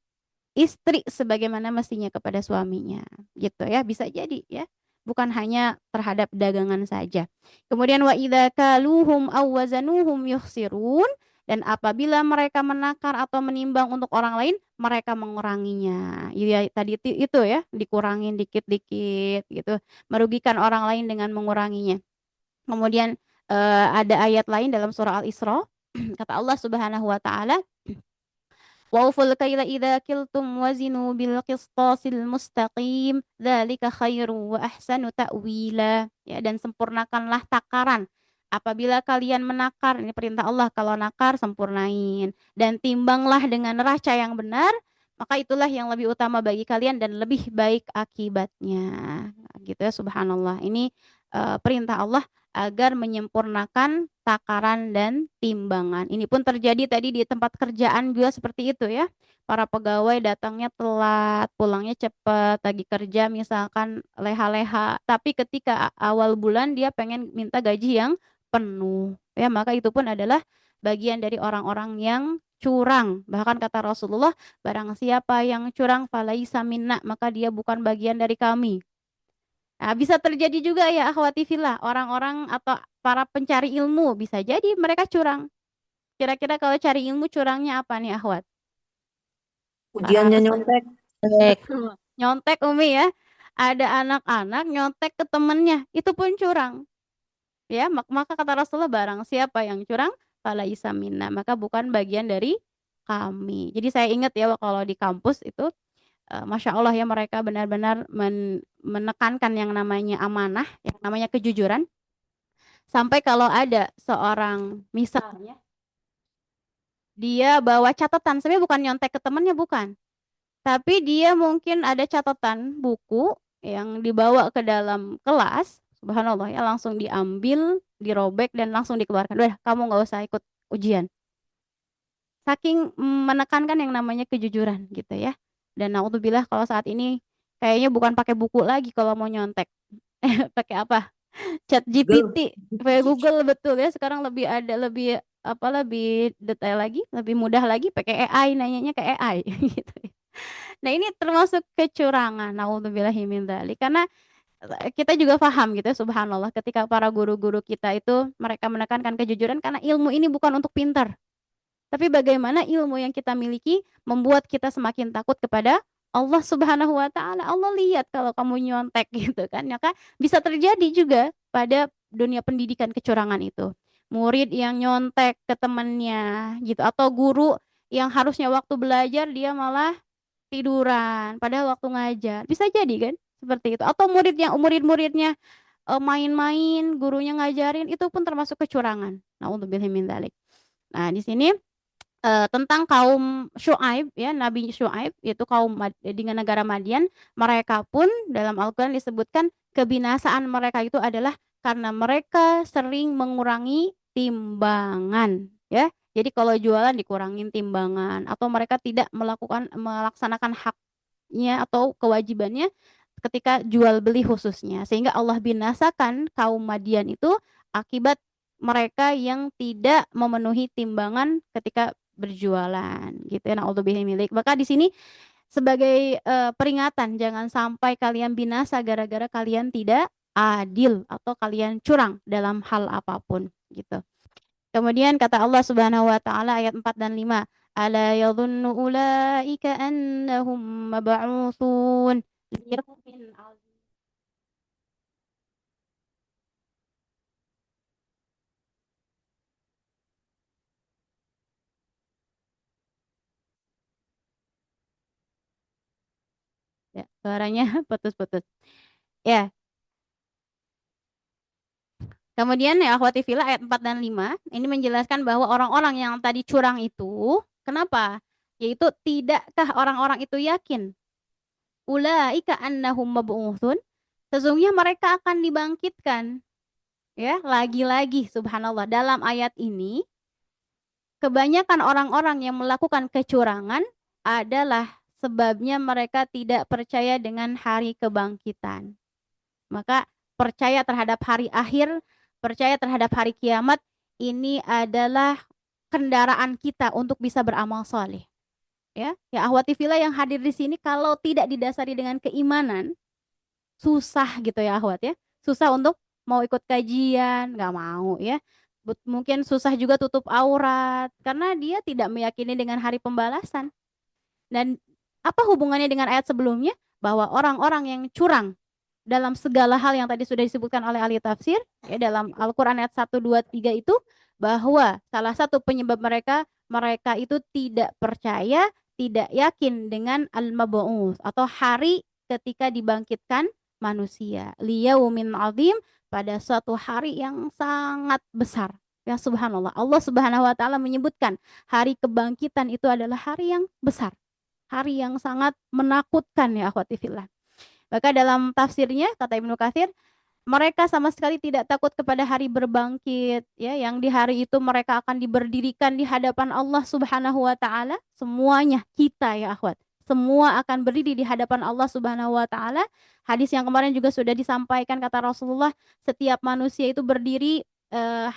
istri sebagaimana mestinya kepada suaminya. Gitu ya, bisa jadi ya. Bukan hanya terhadap dagangan saja. Kemudian wa idza kaluhum aw wazanuhum yukhsirun, dan apabila mereka menakar atau menimbang untuk orang lain, mereka menguranginya. Ya, tadi itu ya, dikurangin dikit-dikit gitu, merugikan orang lain dengan menguranginya. Kemudian ada ayat lain dalam surah Al-Isra, kata Allah Subhanahu wa taala, "Wauful kaila idza kiltum wazinu bil qistasil mustaqim, dzalika khairu wa ahsanu ta'wila." Ya, dan sempurnakanlah takaran. Apabila kalian menakar, ini perintah Allah, kalau nakar sempurnain, dan timbanglah dengan neraca yang benar, maka itulah yang lebih utama bagi kalian dan lebih baik akibatnya. Gitu ya, subhanallah. Ini perintah Allah agar menyempurnakan takaran dan timbangan. Ini pun terjadi tadi di tempat kerjaan juga seperti itu ya. Para pegawai datangnya telat, pulangnya cepat, lagi kerja misalkan leha-leha. Tapi ketika awal bulan dia pengen minta gaji yang penuh. Ya, maka itu pun adalah bagian dari orang-orang yang curang. Bahkan kata Rasulullah, barang siapa yang curang falaisa minna, maka dia bukan bagian dari kami. Nah, bisa terjadi juga ya akhwati fillah, orang-orang atau para pencari ilmu bisa jadi mereka curang. Kira-kira kalau cari ilmu curangnya apa nih akhwat? Ujiannya Para nyontek. nyontek Umi ya. Ada anak-anak nyontek ke temennya, itu pun curang. Ya, maka kata Rasulullah, barang siapa yang curang fala minna, maka bukan bagian dari kami. Jadi saya ingat ya kalau di kampus itu Masya Allah ya, mereka benar-benar menekankan yang namanya amanah, yang namanya kejujuran. Sampai kalau ada seorang misalnya dia bawa catatan, sebenarnya bukan nyontek ke temannya, bukan. Tapi dia mungkin ada catatan buku yang dibawa ke dalam kelas, subhanallah ya, langsung diambil, dirobek dan langsung dikeluarkan. Udah, kamu nggak usah ikut ujian. Saking menekankan yang namanya kejujuran gitu ya. Dan naudzubillah kalau saat ini kayaknya bukan pakai buku lagi kalau mau nyontek. Pakai apa? Chat Google. GPT, pakai Google, betul ya. Sekarang lebih ada lebih detail lagi, lebih mudah lagi pakai AI, nanyanya ke AI gitu. Nah, ini termasuk kecurangan. Naudzubillahi min dzalik. Karena kita juga paham gitu ya, subhanallah, ketika para guru-guru kita itu mereka menekankan kejujuran karena ilmu ini bukan untuk pintar. Tapi bagaimana ilmu yang kita miliki membuat kita semakin takut kepada Allah Subhanahu wa taala. Allah lihat kalau kamu nyontek gitu kan. Ya kan bisa terjadi juga pada dunia pendidikan kecurangan itu. Murid yang nyontek ke temannya gitu, atau guru yang harusnya waktu belajar dia malah tiduran padahal waktu ngajar. Bisa jadi kan seperti itu. Atau murid-muridnya main-main, gurunya ngajarin, itu pun termasuk kecurangan. Nauzubillahi min dzalik. Nah, di sini tentang kaum Syuaib ya, Nabi Syuaib, yaitu kaum dengan negara Madian, mereka pun dalam Al-Qur'an disebutkan kebinasaan mereka itu adalah karena mereka sering mengurangi timbangan ya. Jadi kalau jualan dikurangin timbangan atau mereka tidak melaksanakan haknya atau kewajibannya ketika jual beli khususnya. Sehingga Allah binasakan kaum Madian itu akibat mereka yang tidak memenuhi timbangan ketika berjualan gitu ya. Na'udzubillahi milik. Maka di sini sebagai peringatan jangan sampai kalian binasa gara-gara kalian tidak adil atau kalian curang dalam hal apapun gitu. Kemudian kata Allah Subhanahu wa taala ayat 4 dan 5, "Ala yadhunnu ulaika annahum mab'utsun liyaumin 'adzim." Ya, suaranya putus-putus. Ya, kemudian ya akhwati fillah ayat 4 dan 5 ini menjelaskan bahwa orang-orang yang tadi curang itu kenapa? Yaitu tidakkah orang-orang itu yakin ulaika annahum mab'utsun? Sesungguhnya mereka akan dibangkitkan. Ya, lagi-lagi subhanallah dalam ayat ini kebanyakan orang-orang yang melakukan kecurangan adalah sebabnya mereka tidak percaya dengan hari kebangkitan. Maka percaya terhadap hari akhir, percaya terhadap hari kiamat ini adalah kendaraan kita untuk bisa beramal soleh. Ya ahwati fillah yang hadir di sini kalau tidak didasari dengan keimanan, susah gitu ya ahwat ya. Susah untuk mau ikut kajian, nggak mau ya. Mungkin susah juga tutup aurat karena dia tidak meyakini dengan hari pembalasan. Dan apa hubungannya dengan ayat sebelumnya? Bahwa orang-orang yang curang dalam segala hal yang tadi sudah disebutkan oleh ahli tafsir ya dalam Al-Qur'an ayat 1 2 3 itu bahwa salah satu penyebab mereka itu tidak percaya, tidak yakin dengan al-mab'uts atau hari ketika dibangkitkan manusia. Liyaumin azim, pada suatu hari yang sangat besar. Ya subhanallah. Allah Subhanahu wa taala menyebutkan hari kebangkitan itu adalah hari yang besar. Hari yang sangat menakutkan ya akhwati fillah. Maka dalam tafsirnya kata Ibnu Katsir, mereka sama sekali tidak takut kepada hari berbangkit ya yang di hari itu mereka akan diberdirikan di hadapan Allah Subhanahu wa taala, semuanya kita ya akhwat. Semua akan berdiri di hadapan Allah Subhanahu wa taala. Hadis yang kemarin juga sudah disampaikan kata Rasulullah, setiap manusia itu berdiri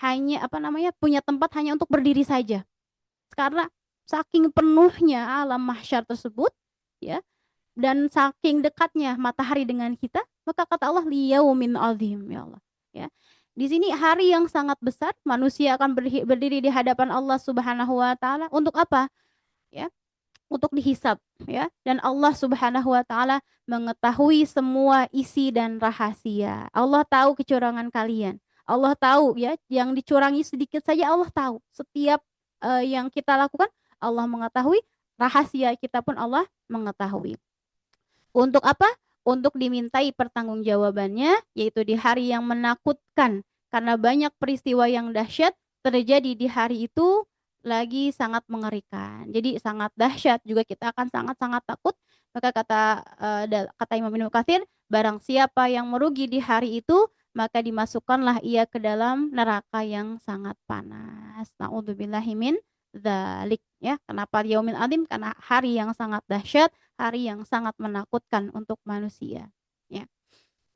hanya punya tempat hanya untuk berdiri saja. Karena saking penuhnya alam mahsyar tersebut ya dan saking dekatnya matahari dengan kita, maka kata Allah liyaumin azim ya Allah. Ya. Di sini hari yang sangat besar, manusia akan berdiri di hadapan Allah Subhanahu wa taala untuk apa? Ya, untuk dihisab ya. Dan Allah Subhanahu wa taala mengetahui semua isi dan rahasia. Allah tahu kecurangan kalian. Allah tahu ya, yang dicurangi sedikit saja Allah tahu. Setiap yang kita lakukan Allah mengetahui, rahasia kita pun Allah mengetahui. Untuk apa? Untuk dimintai pertanggungjawabannya, yaitu di hari yang menakutkan. Karena banyak peristiwa yang dahsyat terjadi di hari itu lagi sangat mengerikan. Jadi sangat dahsyat juga kita akan sangat-sangat takut. Maka kata Imam Ibnu Katsir, barang siapa yang merugi di hari itu, maka dimasukkanlah ia ke dalam neraka yang sangat panas. Na'udzubillahi min dzalik ya. Kenapa yaumil azim? Karena hari yang sangat dahsyat, hari yang sangat menakutkan untuk manusia ya.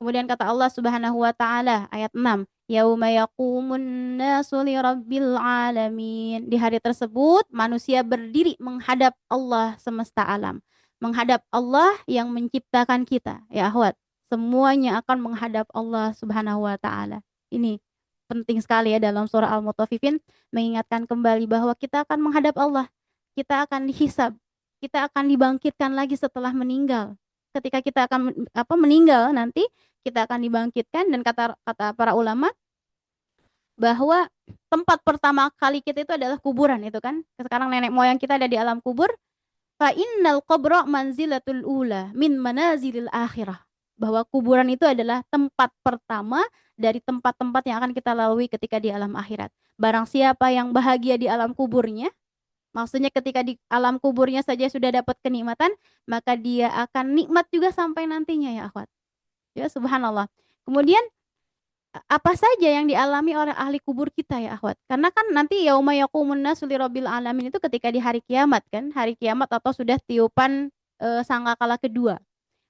Kemudian kata Allah Subhanahu wa taala ayat 6, yauma yaqumun nasu lirabbil alamin. Di hari tersebut manusia berdiri menghadap Allah semesta alam, menghadap Allah yang menciptakan kita ya akhwat. Semuanya akan menghadap Allah Subhanahu wa taala. Ini penting sekali ya dalam surah Al-Mutaffifin mengingatkan kembali bahwa kita akan menghadap Allah. Kita akan dihisab. Kita akan dibangkitkan lagi setelah meninggal. Ketika kita akan meninggal nanti kita akan dibangkitkan dan kata para ulama bahwa tempat pertama kali kita itu adalah kuburan itu kan. Sekarang nenek moyang kita ada di alam kubur. Fa innal qabra manzilatul ula min manazilil akhirah. Bahwa kuburan itu adalah tempat pertama dari tempat-tempat yang akan kita lalui ketika di alam akhirat. Barang siapa yang bahagia di alam kuburnya, maksudnya ketika di alam kuburnya saja sudah dapat kenikmatan, maka dia akan nikmat juga sampai nantinya ya akhwat. Ya subhanallah. Kemudian Apa saja yang dialami oleh ahli kubur kita ya akhwat? Karena kan nanti yauma yaqumun nasu lirabbil alamin itu ketika di hari kiamat kan, hari kiamat atau sudah tiupan sangkakala kedua.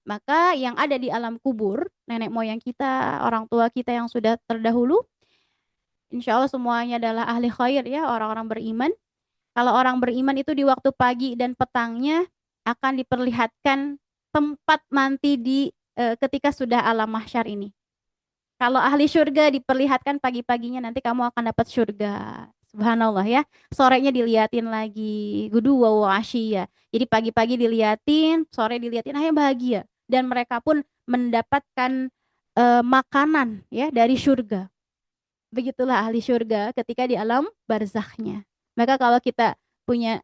Maka yang ada di alam kubur, nenek moyang kita, orang tua kita yang sudah terdahulu, insya Allah semuanya adalah ahli khair ya, orang-orang beriman. Kalau orang beriman itu di waktu pagi dan petangnya akan diperlihatkan tempat nanti di ketika sudah alam mahsyar ini. Kalau ahli surga diperlihatkan pagi-paginya nanti kamu akan dapat surga. Subhanallah ya. Sorenya diliatin lagi. Gudu wa ya. Jadi pagi-pagi diliatin, sore diliatin, akhirnya bahagia. Dan mereka pun mendapatkan makanan ya dari surga. Begitulah ahli surga ketika di alam barzakhnya. Maka kalau kita punya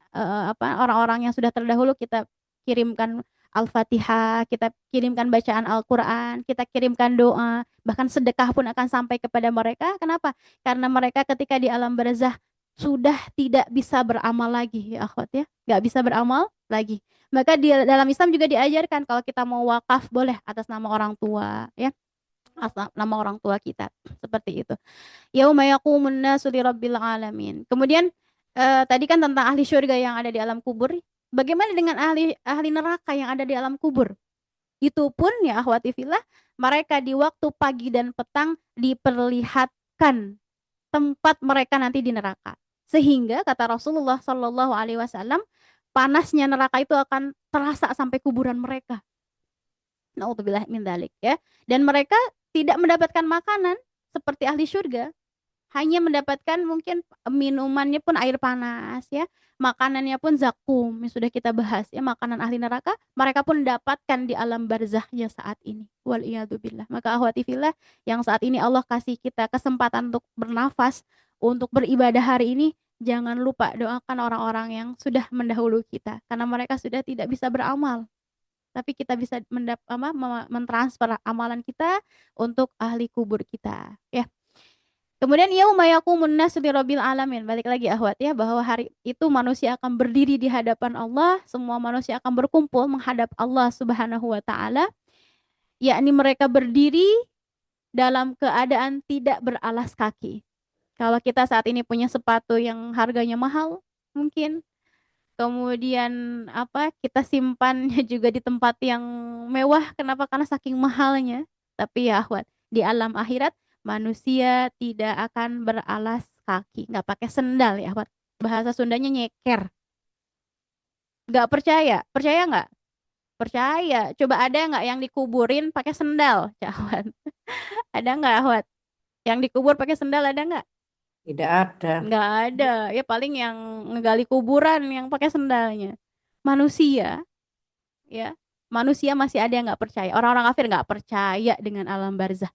orang-orang yang sudah terdahulu kita kirimkan Al-Fatihah, kita kirimkan bacaan Al-Quran, kita kirimkan doa, bahkan sedekah pun akan sampai kepada mereka. Kenapa? Karena mereka ketika di alam barzakh sudah tidak bisa beramal lagi, ya akhwat ya, nggak bisa beramal lagi. Maka di dalam Islam juga diajarkan kalau kita mau wakaf boleh atas nama orang tua, ya, atas nama orang tua kita, seperti itu. Yauma yaqumun nasu lirabbil alamin. Kemudian tadi kan tentang ahli syurga yang ada di alam kubur. Bagaimana dengan ahli neraka yang ada di alam kubur? Itu pun ya akhwati fillah, mereka di waktu pagi dan petang diperlihatkan tempat mereka nanti di neraka. Sehingga kata Rasulullah Shallallahu alaihi wasallam, panasnya neraka itu akan terasa sampai kuburan mereka. Nauzubillah min dzalik ya. Dan mereka tidak mendapatkan makanan seperti ahli surga, hanya mendapatkan mungkin minumannya pun air panas ya, makanannya pun zakum yang sudah kita bahas ya, makanan ahli neraka mereka pun dapatkan di alam barzakhnya saat ini. Wal billah. Maka akhwati fillah yang saat ini Allah kasih kita kesempatan untuk bernafas, untuk beribadah hari ini, jangan lupa doakan orang-orang yang sudah mendahului kita karena mereka sudah tidak bisa beramal. Tapi kita bisa mentransfer amalan kita untuk ahli kubur kita ya. Kemudian yauma yaqumun nasu lirabbil alamin. Balik lagi ahwat ya, bahwa hari itu manusia akan berdiri di hadapan Allah, semua manusia akan berkumpul menghadap Allah Subhanahu wa taala, yakni mereka berdiri dalam keadaan tidak beralas kaki. Kalau kita saat ini punya sepatu yang harganya mahal, mungkin kemudian kita simpannya juga di tempat yang mewah, kenapa? Karena saking mahalnya. Tapi ya ahwat, di alam akhirat manusia tidak akan beralas kaki, nggak pakai sendal ya ahwat. Bahasa Sundanya nyeker. Nggak percaya? Percaya nggak? Percaya. Coba ada nggak yang dikuburin pakai sendal, ya ahwat? Ada nggak ahwat? Yang dikubur pakai sendal ada nggak? Tidak ada. Nggak ada. Ya paling yang ngegali kuburan yang pakai sendalnya. Manusia, ya, manusia masih ada yang nggak percaya. Orang-orang kafir nggak percaya dengan alam barzah.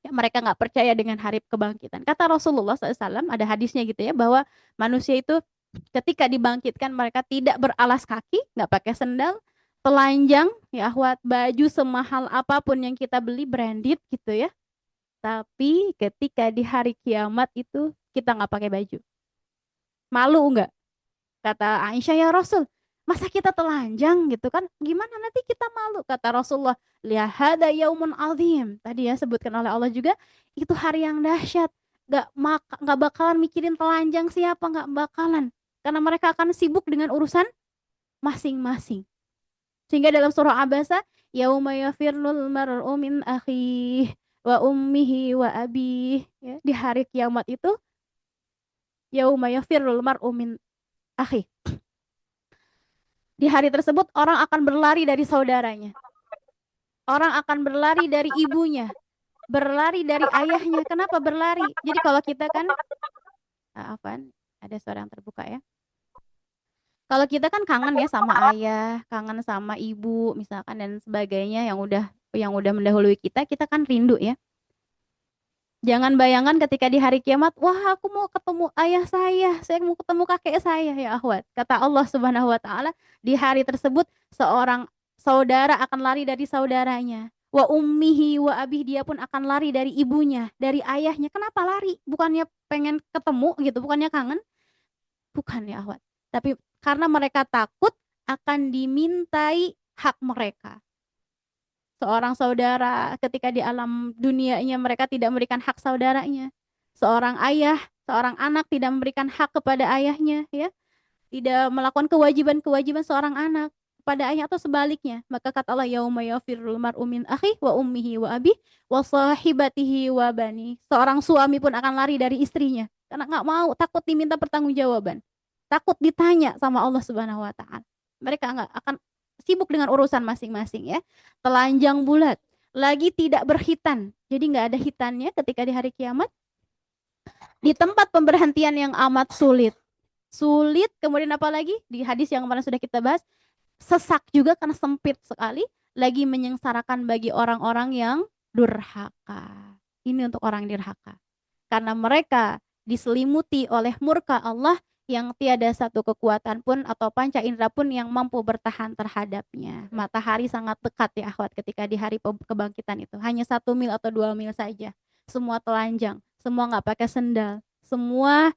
Ya, mereka nggak percaya dengan hari kebangkitan. Kata Rasulullah SAW, ada hadisnya gitu ya, bahwa manusia itu ketika dibangkitkan mereka tidak beralas kaki, nggak pakai sendal, telanjang, ya ahwat, baju semahal apapun yang kita beli branded gitu ya. Tapi ketika di hari kiamat itu kita nggak pakai baju. Malu nggak? Kata Aisyah, ya Rasul, masa kita telanjang gitu kan? Gimana nanti kita malu? Kata Rasulullah, lihat hada yaumun azim. Tadi ya sebutkan oleh Allah juga, itu hari yang dahsyat. Nggak bakalan mikirin telanjang siapa, nggak bakalan. Karena mereka akan sibuk dengan urusan masing-masing. Sehingga dalam surah Abasa, yauma yafirrul mar'u min akhihi wa ummihi wa abih, ya, di hari kiamat itu yauma yafirrul mar'u min akhi. Di hari tersebut orang akan berlari dari saudaranya. Orang akan berlari dari ibunya, berlari dari ayahnya. Kenapa berlari? Jadi kalau kita kan ada suara yang terbuka ya. Kalau kita kan kangen ya sama ayah, kangen sama ibu misalkan dan sebagainya yang udah mendahului kita kan rindu ya. Jangan bayangkan ketika di hari kiamat, wah aku mau ketemu ayah saya mau ketemu kakek saya ya ahwat. Kata Allah Subhanahu wa taala, di hari tersebut seorang saudara akan lari dari saudaranya. Wa ummihi wa abih, dia pun akan lari dari ibunya, dari ayahnya. Kenapa lari? Bukannya pengen ketemu gitu, bukannya kangen? Bukan ya ahwat. Tapi karena mereka takut akan dimintai hak mereka. Seorang saudara ketika di alam dunianya mereka tidak memberikan hak saudaranya. Seorang ayah, seorang anak tidak memberikan hak kepada ayahnya, ya. Tidak melakukan kewajiban-kewajiban seorang anak pada ayah atau sebaliknya. Maka kata Allah, yauma yafirrul mar'u min akhi wa ummihi wa abi wa sahibatihi wa bani. Seorang suami pun akan lari dari istrinya karena nggak mau, takut diminta pertanggungjawaban. Takut ditanya sama Allah Subhanahu wa taala. Mereka nggak akan sibuk dengan urusan masing-masing, ya. Telanjang bulat, lagi tidak berhitan. Jadi nggak ada hitannya ketika di hari kiamat. Di tempat pemberhentian yang amat sulit. Sulit, kemudian apa lagi? Di hadis yang kemarin sudah kita bahas, sesak juga karena sempit sekali, lagi menyengsarakan bagi orang-orang yang durhaka. Ini untuk orang durhaka. Karena mereka diselimuti oleh murka Allah yang tiada satu kekuatan pun atau panca indera pun yang mampu bertahan terhadapnya. Matahari sangat dekat ya akhwat ketika di hari kebangkitan itu. Hanya 1 mil atau 2 mil saja. Semua telanjang, semua nggak pakai sendal, semua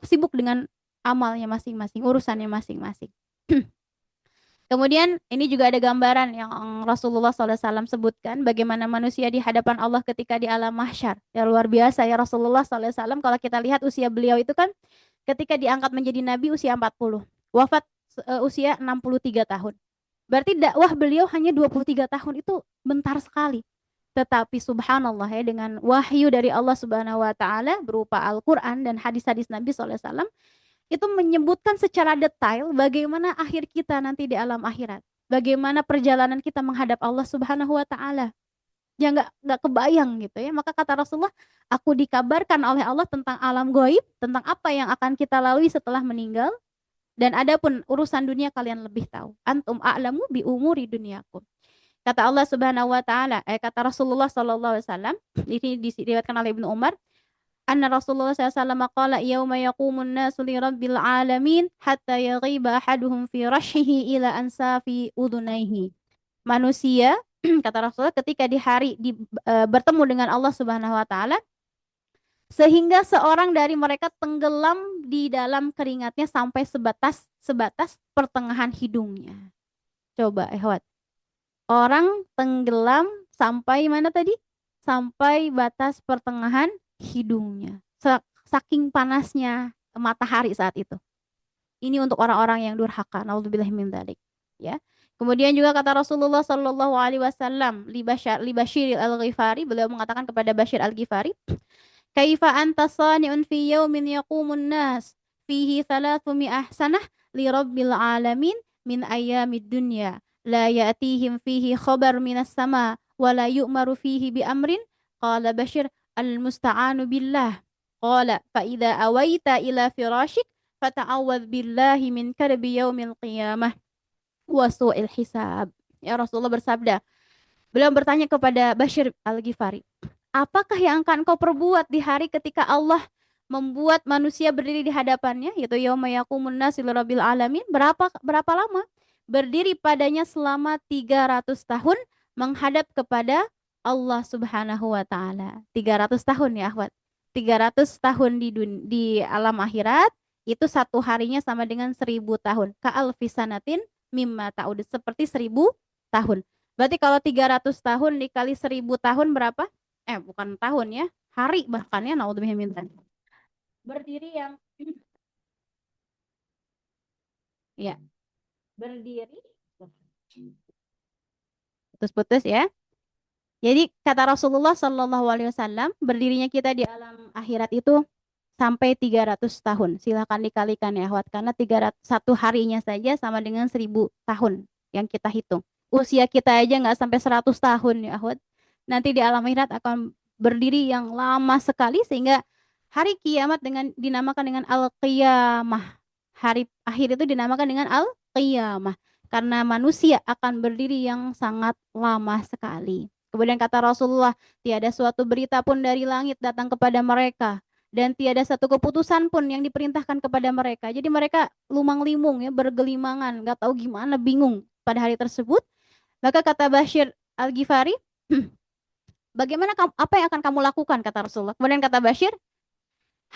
sibuk dengan amalnya masing-masing, urusannya masing-masing. Kemudian ini juga ada gambaran yang Rasulullah SAW sebutkan bagaimana manusia di hadapan Allah ketika di alam mahsyar. Ya luar biasa ya Rasulullah SAW, kalau kita lihat usia beliau itu kan ketika diangkat menjadi nabi usia 40, wafat usia 63 tahun. Berarti dakwah beliau hanya 23 tahun, itu bentar sekali. Tetapi subhanallah ya, dengan wahyu dari Allah Subhanahu wa taala berupa Al-Qur'an dan hadis-hadis Nabi SAW, itu menyebutkan secara detail bagaimana akhir kita nanti di alam akhirat. Bagaimana perjalanan kita menghadap Allah Subhanahu wa taala. Ya nggak kebayang gitu ya. Maka kata Rasulullah, aku dikabarkan oleh Allah tentang alam gaib, tentang apa yang akan kita lalui setelah meninggal. Dan adapun urusan dunia kalian lebih tahu. Antum a'lamu bi umuri dunyakum. Kata Allah Subhanahu wa taala, kata Rasulullah sallallahu alaihi wasallam, ini diriwayatkan oleh Ibnu Umar, anna Rasulullah SAW qala yauma yaqumun nasu li rabbil alamin hatta yaghiba ahaduhum fi rashihi ila ansafi udunaihi. Manusia kata Rasulullah ketika di hari bertemu dengan Allah Subhanahu wa taala sehingga seorang dari mereka tenggelam di dalam keringatnya sampai sebatas pertengahan hidungnya. Coba ehwat. Orang tenggelam sampai mana tadi? Sampai batas pertengahan hidungnya. Saking panasnya matahari saat itu. Ini untuk orang-orang yang durhaka. Naudzubillahi min dzalik. Ya. Kemudian juga kata Rasulullah sallallahu alaihi wasallam li Bashir al-Ghifari, beliau mengatakan kepada Bashir al-Ghifari, "Kaifa anta sani'un fi yaumin yaqumun nas fihi 300 sanah li rabbil alamin min ayyamid dunya la ya'tihim fihi khabar minas sama wa la yu'maru fihi bi amrin?" Qala Bashir, al-musta'anu billah. Qala fa idza awaita ila firashik fata'awwadz billahi min karbi yaumil qiyamah wa su'il hisab. Ya Rasulullah bersabda, beliau bertanya kepada Bashir al-Ghifari, apakah yang akan kau perbuat di hari ketika Allah membuat manusia berdiri di hadapannya, yaitu yauma yaqumun nasu lirabbil alamin? Berapa lama? Berdiri padanya selama 300 tahun menghadap kepada Allah Subhanahu wa taala. 300 tahun ya, akhwat. 300 tahun di alam akhirat itu satu harinya sama dengan 1000 tahun. Ka'alfi sanatin mimma ta'ud, seperti 1000 tahun. Berarti kalau 300 tahun dikali 1000 tahun berapa? Bukan tahun ya, hari bahkan ya, naudzubillah min dzalik. Berdiri yang ya, berdiri putus-putus ya. Jadi kata Rasulullah Shallallahu Alaihi Wasallam, berdirinya kita di alam akhirat itu sampai 300 tahun. Silahkan dikalikan ya akhwat, karena 300, satu harinya saja sama dengan 1000 tahun yang kita hitung. Usia kita aja nggak sampai 100 tahun ya akhwat. Nanti di alam akhirat akan berdiri yang lama sekali sehingga hari kiamat dinamakan dengan al-qiyamah. Hari akhir itu dinamakan dengan al-qiyamah karena manusia akan berdiri yang sangat lama sekali. Kemudian kata Rasulullah, tiada suatu berita pun dari langit datang kepada mereka dan tiada satu keputusan pun yang diperintahkan kepada mereka. Jadi mereka lumang-limung ya, bergelimangan, nggak tahu gimana, bingung pada hari tersebut. Maka kata Bashir al-Ghifari, bagaimana apa yang akan kamu lakukan, kata Rasulullah. Kemudian kata Bashir,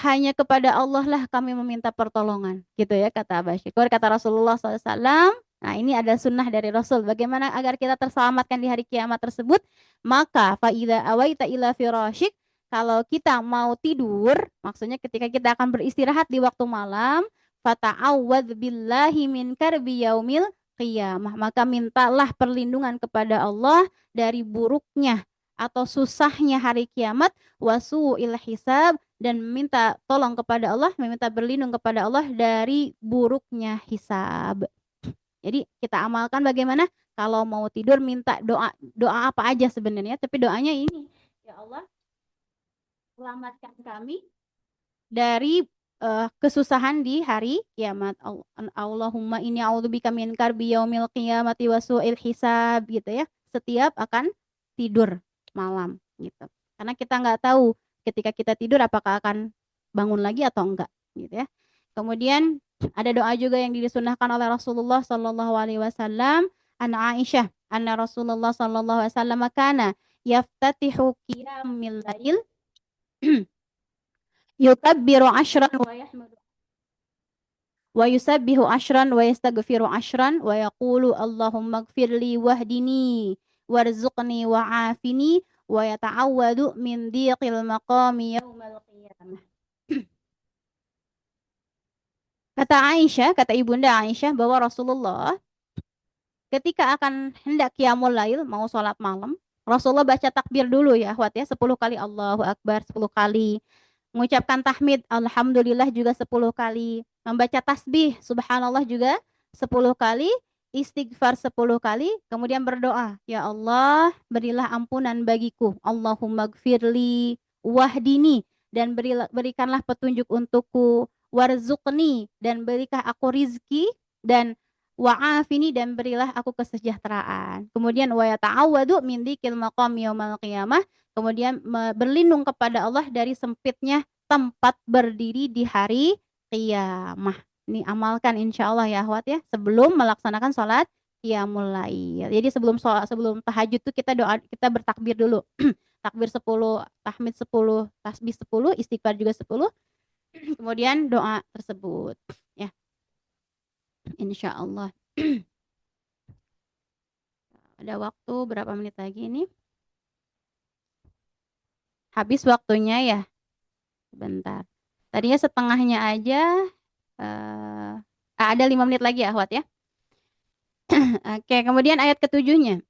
hanya kepada Allah lah kami meminta pertolongan, gitu ya kata Bashir. Kemudian kata Rasulullah SAW, Nah, ini ada sunnah dari Rasul. Bagaimana agar kita terselamatkan di hari kiamat tersebut? Maka faida awaita ila firasyik, kalau kita mau tidur, maksudnya ketika kita akan beristirahat di waktu malam, fata'awwadz billahi min karbi yaumil qiyamah. Maka mintalah perlindungan kepada Allah dari buruknya atau susahnya hari kiamat, wasu'il hisab, dan minta tolong kepada Allah, meminta berlindung kepada Allah dari buruknya hisab. Jadi kita amalkan bagaimana? Kalau mau tidur minta doa, doa apa aja sebenarnya, tapi doanya ini, ya Allah, selamatkan kami dari kesusahan di hari kiamat. Allahumma inni a'udzubika min karbi yaumil qiyamati wa su'il hisab gitu ya. Setiap akan tidur malam gitu. Karena kita nggak tahu ketika kita tidur apakah akan bangun lagi atau enggak gitu ya. Kemudian ada doa juga yang disunahkan oleh Rasulullah sallallahu alaihi wasallam, an Aisyah anna Rasulullah sallallahu alaihi wasallam kana yaftatihu qiyamil lail yukabbiru ashran wa yahmadu wa yusabbihu ashran wa yastaghfiru ashran wa yaqulu Allahumma ighfirli wahdini warzuqni wa'afini wa yata'awwadu min dhiqil maqami yaumal qiyamah. Kata Aisyah, kata Ibunda Aisyah bahwa Rasulullah ketika akan hendak qiyamul lail, mau sholat malam, Rasulullah baca takbir dulu ya, akhwat ya, 10 kali Allahu Akbar, 10 kali. Mengucapkan tahmid, alhamdulillah juga 10 kali. Membaca tasbih, subhanallah juga 10 kali. Istighfar 10 kali. Kemudian berdoa, ya Allah, berilah ampunan bagiku. Allahumma gfirli wahdini. Dan berikanlah petunjuk untukku. Warzuqni. Dan berikan aku rizki. Dan wa'afini, dan berilah aku kesejahteraan. Kemudian wa yata'awwadu min dzikil maqam yaumal qiyamah. Kemudian berlindung kepada Allah dari sempitnya tempat berdiri di hari qiyamah. Ini amalkan insya Allah ya akhwat ya, sebelum melaksanakan sholat qiyamul lail. Jadi sebelum tahajud itu kita doa, kita bertakbir dulu. Takbir 10, tahmid 10, tasbih 10, istighfar juga 10. Kemudian doa tersebut ya. Insya Allah. Ada waktu berapa menit lagi ini? Habis waktunya ya. Sebentar. Tadinya setengahnya aja. Ada 5 menit lagi ya, Ahwat ya. Oke, kemudian ayat ketujuhnya.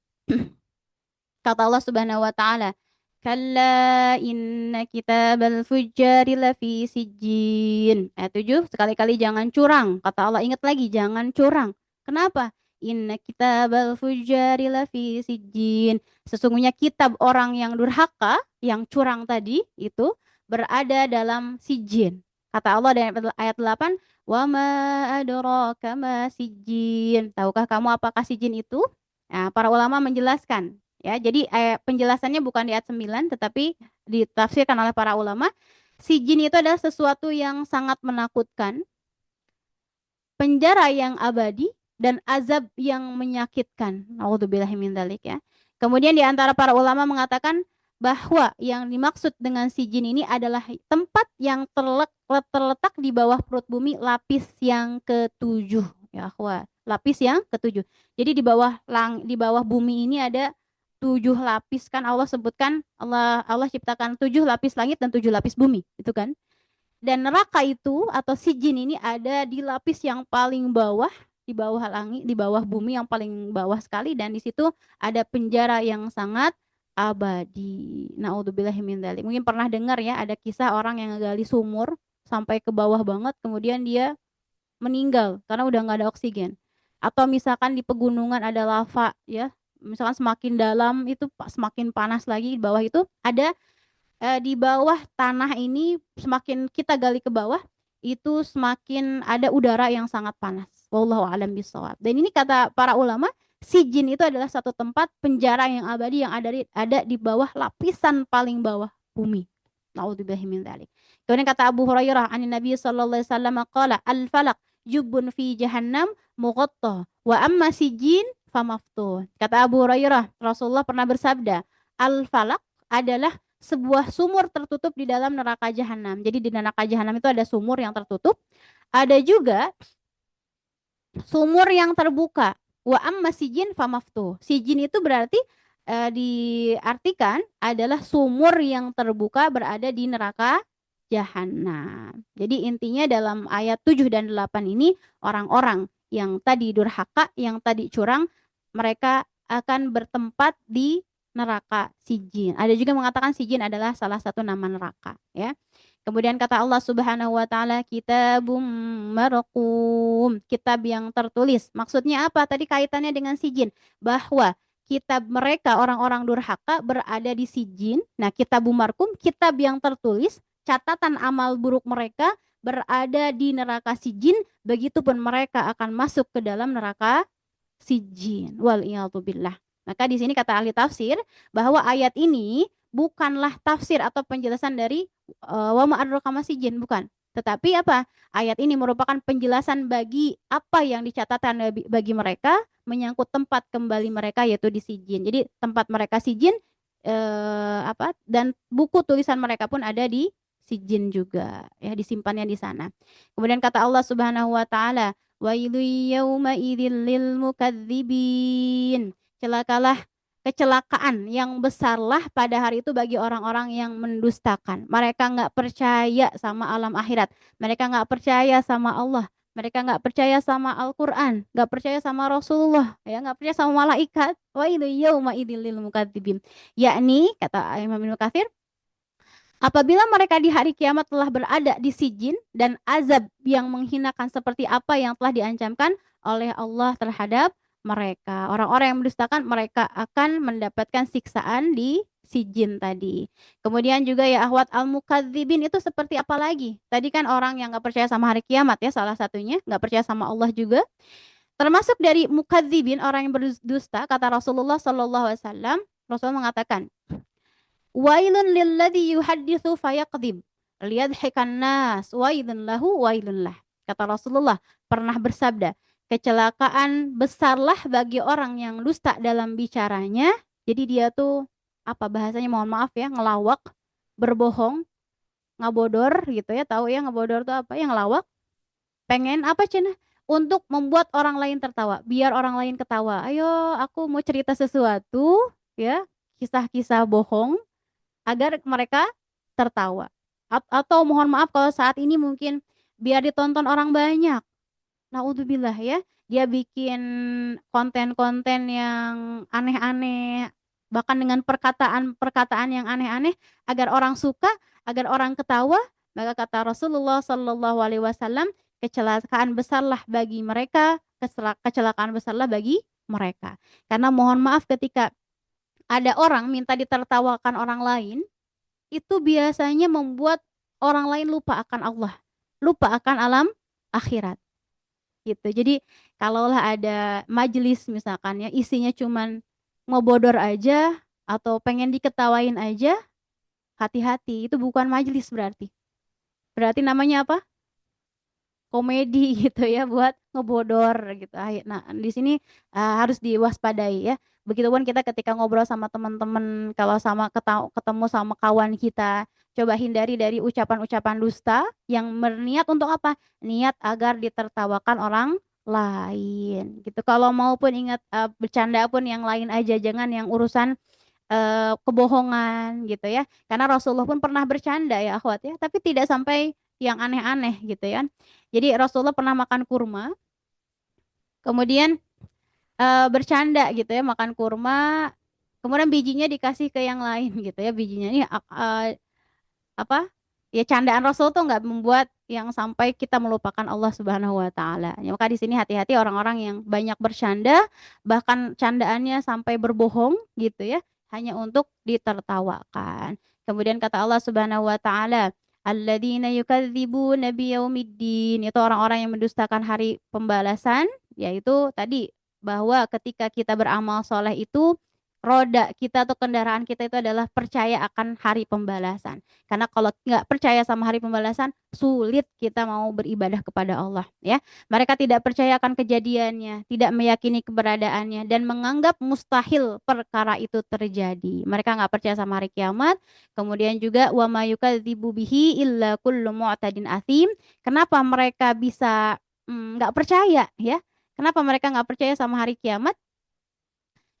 Kata Allah Subhanahu wa taala, "Kalla inna kitabal fujjari lafi sijjin." Ayat 7, sekali-kali jangan curang. Kata Allah, ingat lagi jangan curang. Kenapa? Inna kitabal fujjari lafi sijjin. Sesungguhnya kitab orang yang durhaka, yang curang tadi itu berada dalam sijjin. Kata Allah dalam ayat 8, "Wa ma adraka ma sijjin." Tahukah kamu apakah sijjin itu? Nah, para ulama menjelaskan ya. Jadi penjelasannya bukan di ayat 9 tetapi ditafsirkan oleh para ulama. Sijjin itu adalah sesuatu yang sangat menakutkan, penjara yang abadi, dan azab yang menyakitkan. Nauzubillahi min dzalik ya. Kemudian di antara para ulama mengatakan bahwa yang dimaksud dengan sijin ini adalah tempat yang terletak di bawah perut bumi, lapis yang ketujuh ya akhwat. Lapis yang ketujuh. Jadi di bawah bumi ini ada 7 lapis, kan Allah sebutkan, Allah ciptakan 7 lapis langit dan 7 lapis bumi, itu kan. Dan neraka itu atau sijin ini ada di lapis yang paling bawah, di bawah langit, di bawah bumi yang paling bawah sekali, dan di situ ada penjara yang sangat abadi. Naudzubillahi min dzalik. Mungkin pernah dengar ya, ada kisah orang yang ngegali sumur sampai ke bawah banget, kemudian dia meninggal karena udah nggak ada oksigen. Atau misalkan di pegunungan ada lava ya, misalkan semakin dalam itu semakin panas lagi, di bawah itu ada di bawah tanah ini, semakin kita gali ke bawah itu semakin ada udara yang sangat panas. Wallahu a'lam bishawab. Dan ini kata para ulama, sijin itu adalah satu tempat penjara yang abadi yang ada di bawah lapisan paling bawah bumi. Nauzubillahi min dzalik. Kemudian kata Abu Hurairah, an Nabi sallallahu alaihi wasallam qala, "Al-falaq jubbun fi jahannam mughatta wa amma sijin famaftun." Kata Abu Hurairah, Rasulullah pernah bersabda, al-falaq adalah sebuah sumur tertutup di dalam neraka jahanam. Jadi di neraka jahanam itu ada sumur yang tertutup, ada juga sumur yang terbuka. Wa amma sijin famaftuh. Sijin itu berarti diartikan adalah sumur yang terbuka berada di neraka jahanam. Jadi intinya dalam ayat 7 dan 8 ini orang-orang yang tadi durhaka, yang tadi curang, mereka akan bertempat di neraka sijin. Ada juga mengatakan sijin adalah salah satu nama neraka, ya. Kemudian kata Allah Subhanahu wa taala, kitabum marqum, kitab yang tertulis. Maksudnya apa? Tadi kaitannya dengan sijin, bahwa kitab mereka orang-orang durhaka berada di sijin. Nah, kitabum marqum, kitab yang tertulis, catatan amal buruk mereka berada di neraka sijin, begitupun mereka akan masuk ke dalam neraka sijin. Wal billah. Maka di sini kata ahli tafsir bahwa ayat ini bukanlah tafsir atau penjelasan dari wa ma adraka ma sijin, bukan. Tetapi apa? Ayat ini merupakan penjelasan bagi apa yang dicatatkan bagi mereka menyangkut tempat kembali mereka yaitu di sijin. Jadi tempat mereka sijin apa dan buku tulisan mereka pun ada di sijin juga ya, disimpannya di sana. Kemudian kata Allah Subhanahu wa taala, wailu yauma idzil lil mukadzibin. Celakalah, kecelakaan yang besarlah pada hari itu bagi orang-orang yang mendustakan. Mereka nggak percaya sama alam akhirat. Mereka nggak percaya sama Allah. Mereka nggak percaya sama Al-Quran. Nggak percaya sama Rasulullah. Ya, nggak percaya sama malaikat. Wailu yauma idzil lil mukadzibin. Yakni, kata Imam Ibnu Katsir, apabila mereka di hari kiamat telah berada di sijin dan azab yang menghinakan seperti apa yang telah diancamkan oleh Allah terhadap mereka. Orang-orang yang mendustakan mereka akan mendapatkan siksaan di sijin tadi. Kemudian juga ya ahwat al-mukadzibin itu seperti apa lagi? Tadi kan orang yang nggak percaya sama hari kiamat ya salah satunya, nggak percaya sama Allah juga. Termasuk dari mukadzibin orang yang berdusta kata Rasulullah Shallallahu Alaihi Wasallam. Rasul mengatakan, wailun lilladzi yuhadditsu fayaqdzib liyadhikan nas wailun lahu wailun lah. Kata Rasulullah pernah bersabda, kecelakaan besarlah bagi orang yang dusta dalam bicaranya. Jadi dia tuh apa bahasanya, mohon maaf ya, ngelawak, berbohong, ngabodor gitu ya. Tahu ya ngabodor tuh apa? Yang ngelawak. Pengen apa Cina? Untuk membuat orang lain tertawa, biar orang lain ketawa. Ayo, aku mau cerita sesuatu ya, kisah-kisah bohong agar mereka tertawa. Atau mohon maaf kalau saat ini mungkin biar ditonton orang banyak. Naudzubillah ya. Dia bikin konten-konten yang aneh-aneh, bahkan dengan perkataan-perkataan yang aneh-aneh agar orang suka, agar orang ketawa. Maka kata Rasulullah Shallallahu Alaihi Wasallam, kecelakaan besarlah bagi mereka, kecelakaan besarlah bagi mereka. Karena mohon maaf ketika ada orang minta ditertawakan orang lain, itu biasanya membuat orang lain lupa akan Allah, lupa akan alam akhirat. Gitu. Jadi kalaulah ada majelis misalkan ya isinya cuman ngobodor aja atau pengen diketawain aja, hati-hati, itu bukan majelis berarti. Berarti namanya apa? Komedi gitu ya, buat ngebodor gitu. Nah, di sini harus diwaspadai ya. Begitupun kita ketika ngobrol sama teman-teman, kalau sama ketemu sama kawan kita, coba hindari dari ucapan-ucapan dusta yang berniat untuk apa? Niat agar ditertawakan orang lain gitu. Kalau maupun ingat bercanda pun yang lain aja, jangan yang urusan kebohongan gitu ya. Karena Rasulullah pun pernah bercanda ya akhwat ya, tapi tidak sampai yang aneh-aneh gitu ya. Jadi Rasulullah pernah makan kurma, kemudian bercanda gitu ya, makan kurma, kemudian bijinya dikasih ke yang lain gitu ya, bijinya ini apa? Ya candaan Rasul tuh nggak membuat yang sampai kita melupakan Allah Subhanahu wa taala. Ya, maka di sini hati-hati orang-orang yang banyak bercanda, bahkan candaannya sampai berbohong gitu ya, hanya untuk ditertawakan. Kemudian kata Allah Subhanahu wa taala, alladzina yukadzibuna biyaumiddin, itu orang-orang yang mendustakan hari pembalasan, yaitu tadi bahwa ketika kita beramal soleh itu roda kita atau kendaraan kita itu adalah percaya akan hari pembalasan. Karena kalau nggak percaya sama hari pembalasan, sulit kita mau beribadah kepada Allah. Ya, mereka tidak percaya akan kejadiannya, tidak meyakini keberadaannya, dan menganggap mustahil perkara itu terjadi. Mereka nggak percaya sama hari kiamat. Kemudian juga wa mayukadzibu bihi illa kullu mu'tadin athim. Kenapa mereka bisa nggak percaya? Ya, Kenapa mereka nggak percaya sama hari kiamat?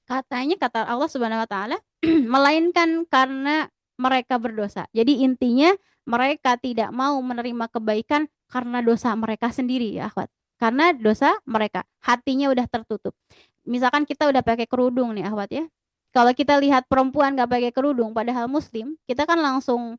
Katanya kata Allah Subhanahu wa taala, melainkan karena mereka berdosa. Jadi intinya mereka tidak mau menerima kebaikan karena dosa mereka sendiri ya, akhwat. Karena dosa mereka, hatinya udah tertutup. Misalkan kita udah pakai kerudung nih, akhwat ya. Kalau kita lihat perempuan nggak pakai kerudung padahal muslim, kita kan langsung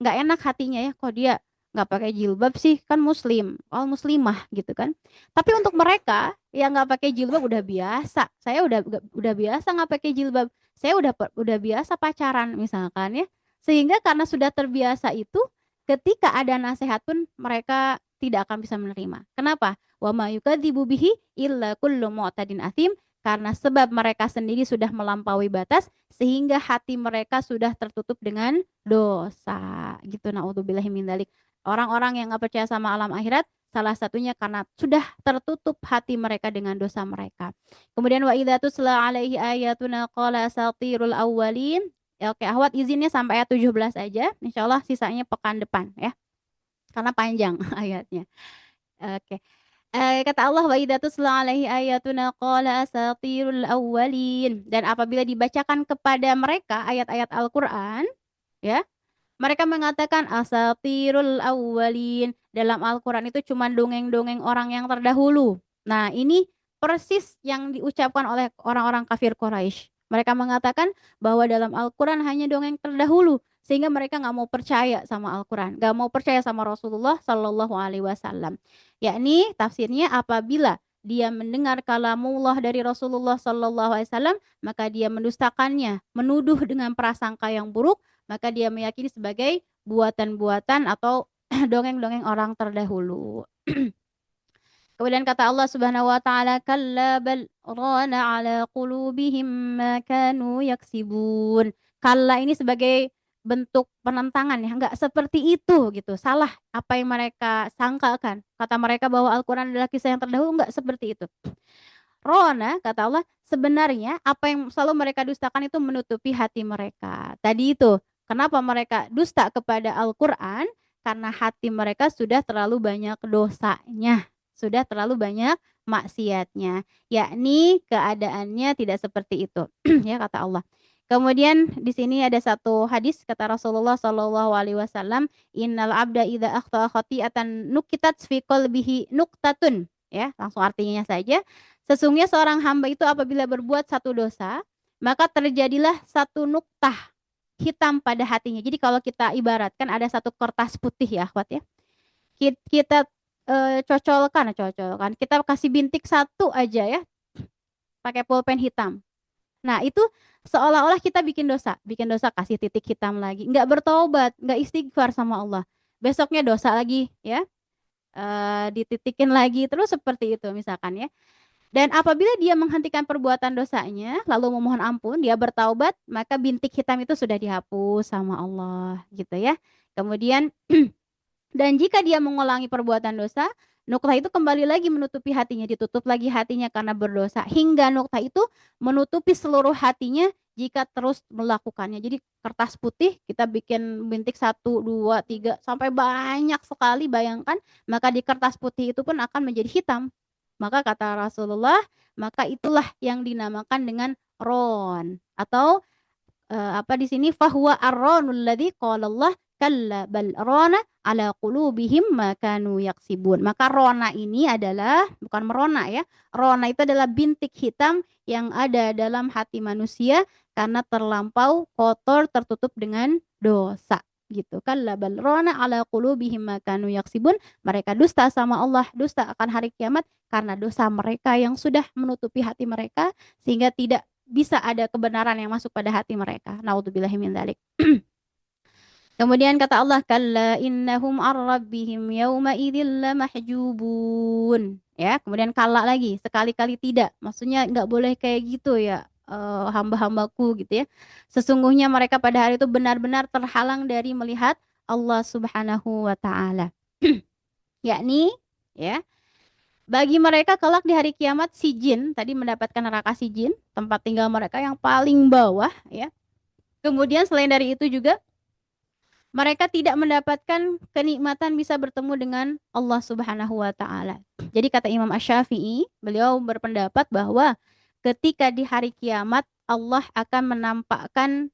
nggak enak hatinya ya, kok dia nggak pakai jilbab sih, kan muslim, oh muslimah gitu kan. Tapi untuk mereka yang nggak pakai jilbab udah biasa. Saya udah biasa nggak pakai jilbab. Saya udah biasa pacaran misalkan ya. Sehingga karena sudah terbiasa itu, ketika ada nasihat pun mereka tidak akan bisa menerima. Kenapa? Wa ma yukadzibu bihi illa kullu mu'tadin athim, karena sebab mereka sendiri sudah melampaui batas sehingga hati mereka sudah tertutup dengan dosa gitu. Naudzubillahi min dzalik. Orang-orang yang nggak percaya sama alam akhirat salah satunya karena sudah tertutup hati mereka dengan dosa mereka. Kemudian wa idza tutla alaihi ayatuna qala asatirul awwalin. Ya, oke, Ahwat izinnya sampai ayat 17 aja. Insyaallah sisanya pekan depan ya. Karena panjang ayatnya. Oke. Kata Allah wa idza tutla alaihi ayatuna qala asatirul awwalin, dan apabila dibacakan kepada mereka ayat-ayat Al-Qur'an ya, mereka mengatakan asatirul awwalin. Dalam Al-Qur'an itu cuma dongeng-dongeng orang yang terdahulu. Nah, ini persis yang diucapkan oleh orang-orang kafir Quraisy. Mereka mengatakan bahwa dalam Al-Qur'an hanya dongeng terdahulu, sehingga mereka nggak mau percaya sama Al-Qur'an, nggak mau percaya sama Rasulullah Shallallahu Alaihi Wasallam. Yakni tafsirnya apabila dia mendengar kalamullah dari Rasulullah Shallallahu Alaihi Wasallam, maka dia mendustakannya, menuduh dengan prasangka yang buruk, maka dia meyakini sebagai buatan-buatan atau dongeng-dongeng orang terdahulu. Kemudian kata Allah Subhanahu wa taala, kalla bal rana ala qulubihim ma kanu yaksibun. Kalla ini sebagai bentuk penentangan ya, enggak seperti itu gitu. Salah apa yang mereka sangkakan. Kata mereka bahwa Al-Qur'an adalah kisah yang terdahulu, enggak seperti itu. Rona, kata Allah, sebenarnya apa yang selalu mereka dustakan itu menutupi hati mereka. Tadi itu, kenapa mereka dusta kepada Al-Quran? Karena hati mereka sudah terlalu banyak dosanya, sudah terlalu banyak maksiatnya. Yakni keadaannya tidak seperti itu, ya kata Allah. Kemudian di sini ada satu hadis kata Rasulullah Shallallahu Alaihi Wasallam, Innal abda idza akhta khati'atan nukitat fi qalbihi nuktatun. Ya, langsung artinya saja. Sesungguhnya seorang hamba itu apabila berbuat satu dosa, maka terjadilah satu nuktah hitam pada hatinya. Jadi kalau kita ibaratkan ada satu kertas putih ya, akhwat ya. Kita cocolkan, kita kasih bintik satu aja ya, pakai pulpen hitam. Nah, itu seolah-olah kita bikin dosa kasih titik hitam lagi, nggak bertobat, nggak istighfar sama Allah. Besoknya dosa lagi ya, dititikin lagi terus seperti itu misalkan ya. Dan apabila dia menghentikan perbuatan dosanya, lalu memohon ampun, dia bertaubat, maka bintik hitam itu sudah dihapus sama Allah, gitu ya. Kemudian, dan jika dia mengulangi perbuatan dosa, nuktah itu kembali lagi menutupi hatinya, ditutup lagi hatinya karena berdosa. Hingga nuktah itu menutupi seluruh hatinya jika terus melakukannya. Jadi kertas putih kita bikin bintik 1, 2, 3, sampai banyak sekali, bayangkan. Maka di kertas putih itu pun akan menjadi hitam. Maka kata Rasulullah, maka itulah yang dinamakan dengan ron. Atau apa di sini, fahuwa ar-ronul ladzi qala Allah kalla bal rona ala qulubihim ma kanu yaksibun. Maka rona ini adalah bukan merona ya. Rona itu adalah bintik hitam yang ada dalam hati manusia karena terlampau kotor, tertutup dengan dosa gitu. Kalla bal rona ala qulubihim ma kanu yaksibun. Mereka dusta sama Allah, dusta akan hari kiamat karena dosa mereka yang sudah menutupi hati mereka sehingga tidak bisa ada kebenaran yang masuk pada hati mereka. Naudzubillahi min dzalik. Kemudian kata Allah, kalla innahum ar-rabbihim yawma idzil lamahjubun. Ya, kemudian kalla lagi, sekali-kali tidak. Maksudnya enggak boleh kayak gitu ya, hamba-hambaku gitu ya. Sesungguhnya mereka pada hari itu benar-benar terhalang dari melihat Allah Subhanahu wa taala. Yakni ya, bagi mereka kelak di hari kiamat si jin tadi mendapatkan neraka si jin, tempat tinggal mereka yang paling bawah ya. Kemudian selain dari itu juga mereka tidak mendapatkan kenikmatan bisa bertemu dengan Allah Subhanahu wa taala. Jadi kata Imam Asy-Syafi'i, beliau berpendapat bahwa ketika di hari kiamat Allah akan menampakkan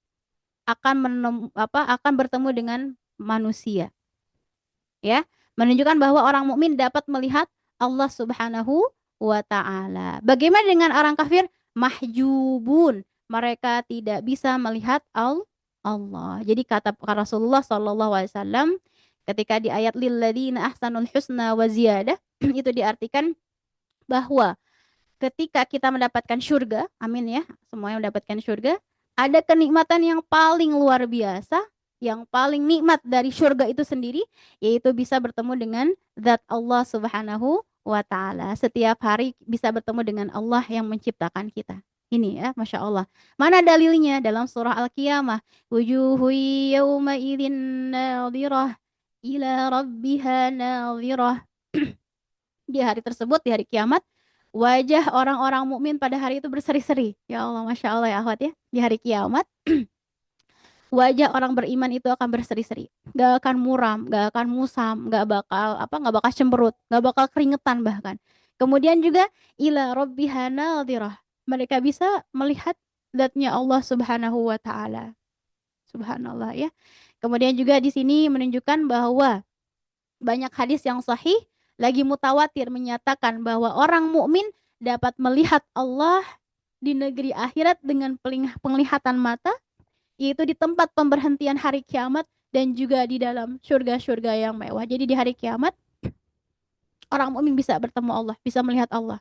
akan bertemu dengan manusia, ya, menunjukkan bahwa orang mukmin dapat melihat Allah Subhanahu wa taala. Bagaimana dengan orang kafir? Mahjubun. Mereka tidak bisa melihat Allah. Jadi kata Rasulullah sallallahu alaihi wasallam ketika di ayat lilladzina ahsanul husna wa ziyadah itu diartikan bahwa ketika kita mendapatkan surga, amin ya, semuanya mendapatkan surga, ada kenikmatan yang paling luar biasa, yang paling nikmat dari surga itu sendiri, yaitu bisa bertemu dengan zat Allah Subhanahu wa taala. Setiap hari bisa bertemu dengan Allah yang menciptakan kita. Ini ya, Masya Allah. Mana dalilnya? Dalam surah Al-Qiyamah. Wujuhu yawma idhin nadhirah ila rabbiha nadhirah. Di hari tersebut, di hari kiamat, wajah orang-orang mukmin pada hari itu berseri-seri. Ya Allah, Masya Allah ya akhwat ya. Di hari kiamat, wajah orang beriman itu akan berseri-seri. Gak akan muram, gak akan musam, gak bakal cemberut, gak bakal keringetan bahkan. Kemudian juga ila rabbiha nadhirah. Mereka bisa melihat zatnya Allah Subhanahu wa taala. Subhanallah ya. Kemudian juga di sini menunjukkan bahwa banyak hadis yang sahih lagi mutawatir menyatakan bahwa orang mukmin dapat melihat Allah di negeri akhirat dengan penglihatan mata, yaitu di tempat pemberhentian hari kiamat dan juga di dalam surga-surga yang mewah. Jadi di hari kiamat orang mukmin bisa bertemu Allah, bisa melihat Allah.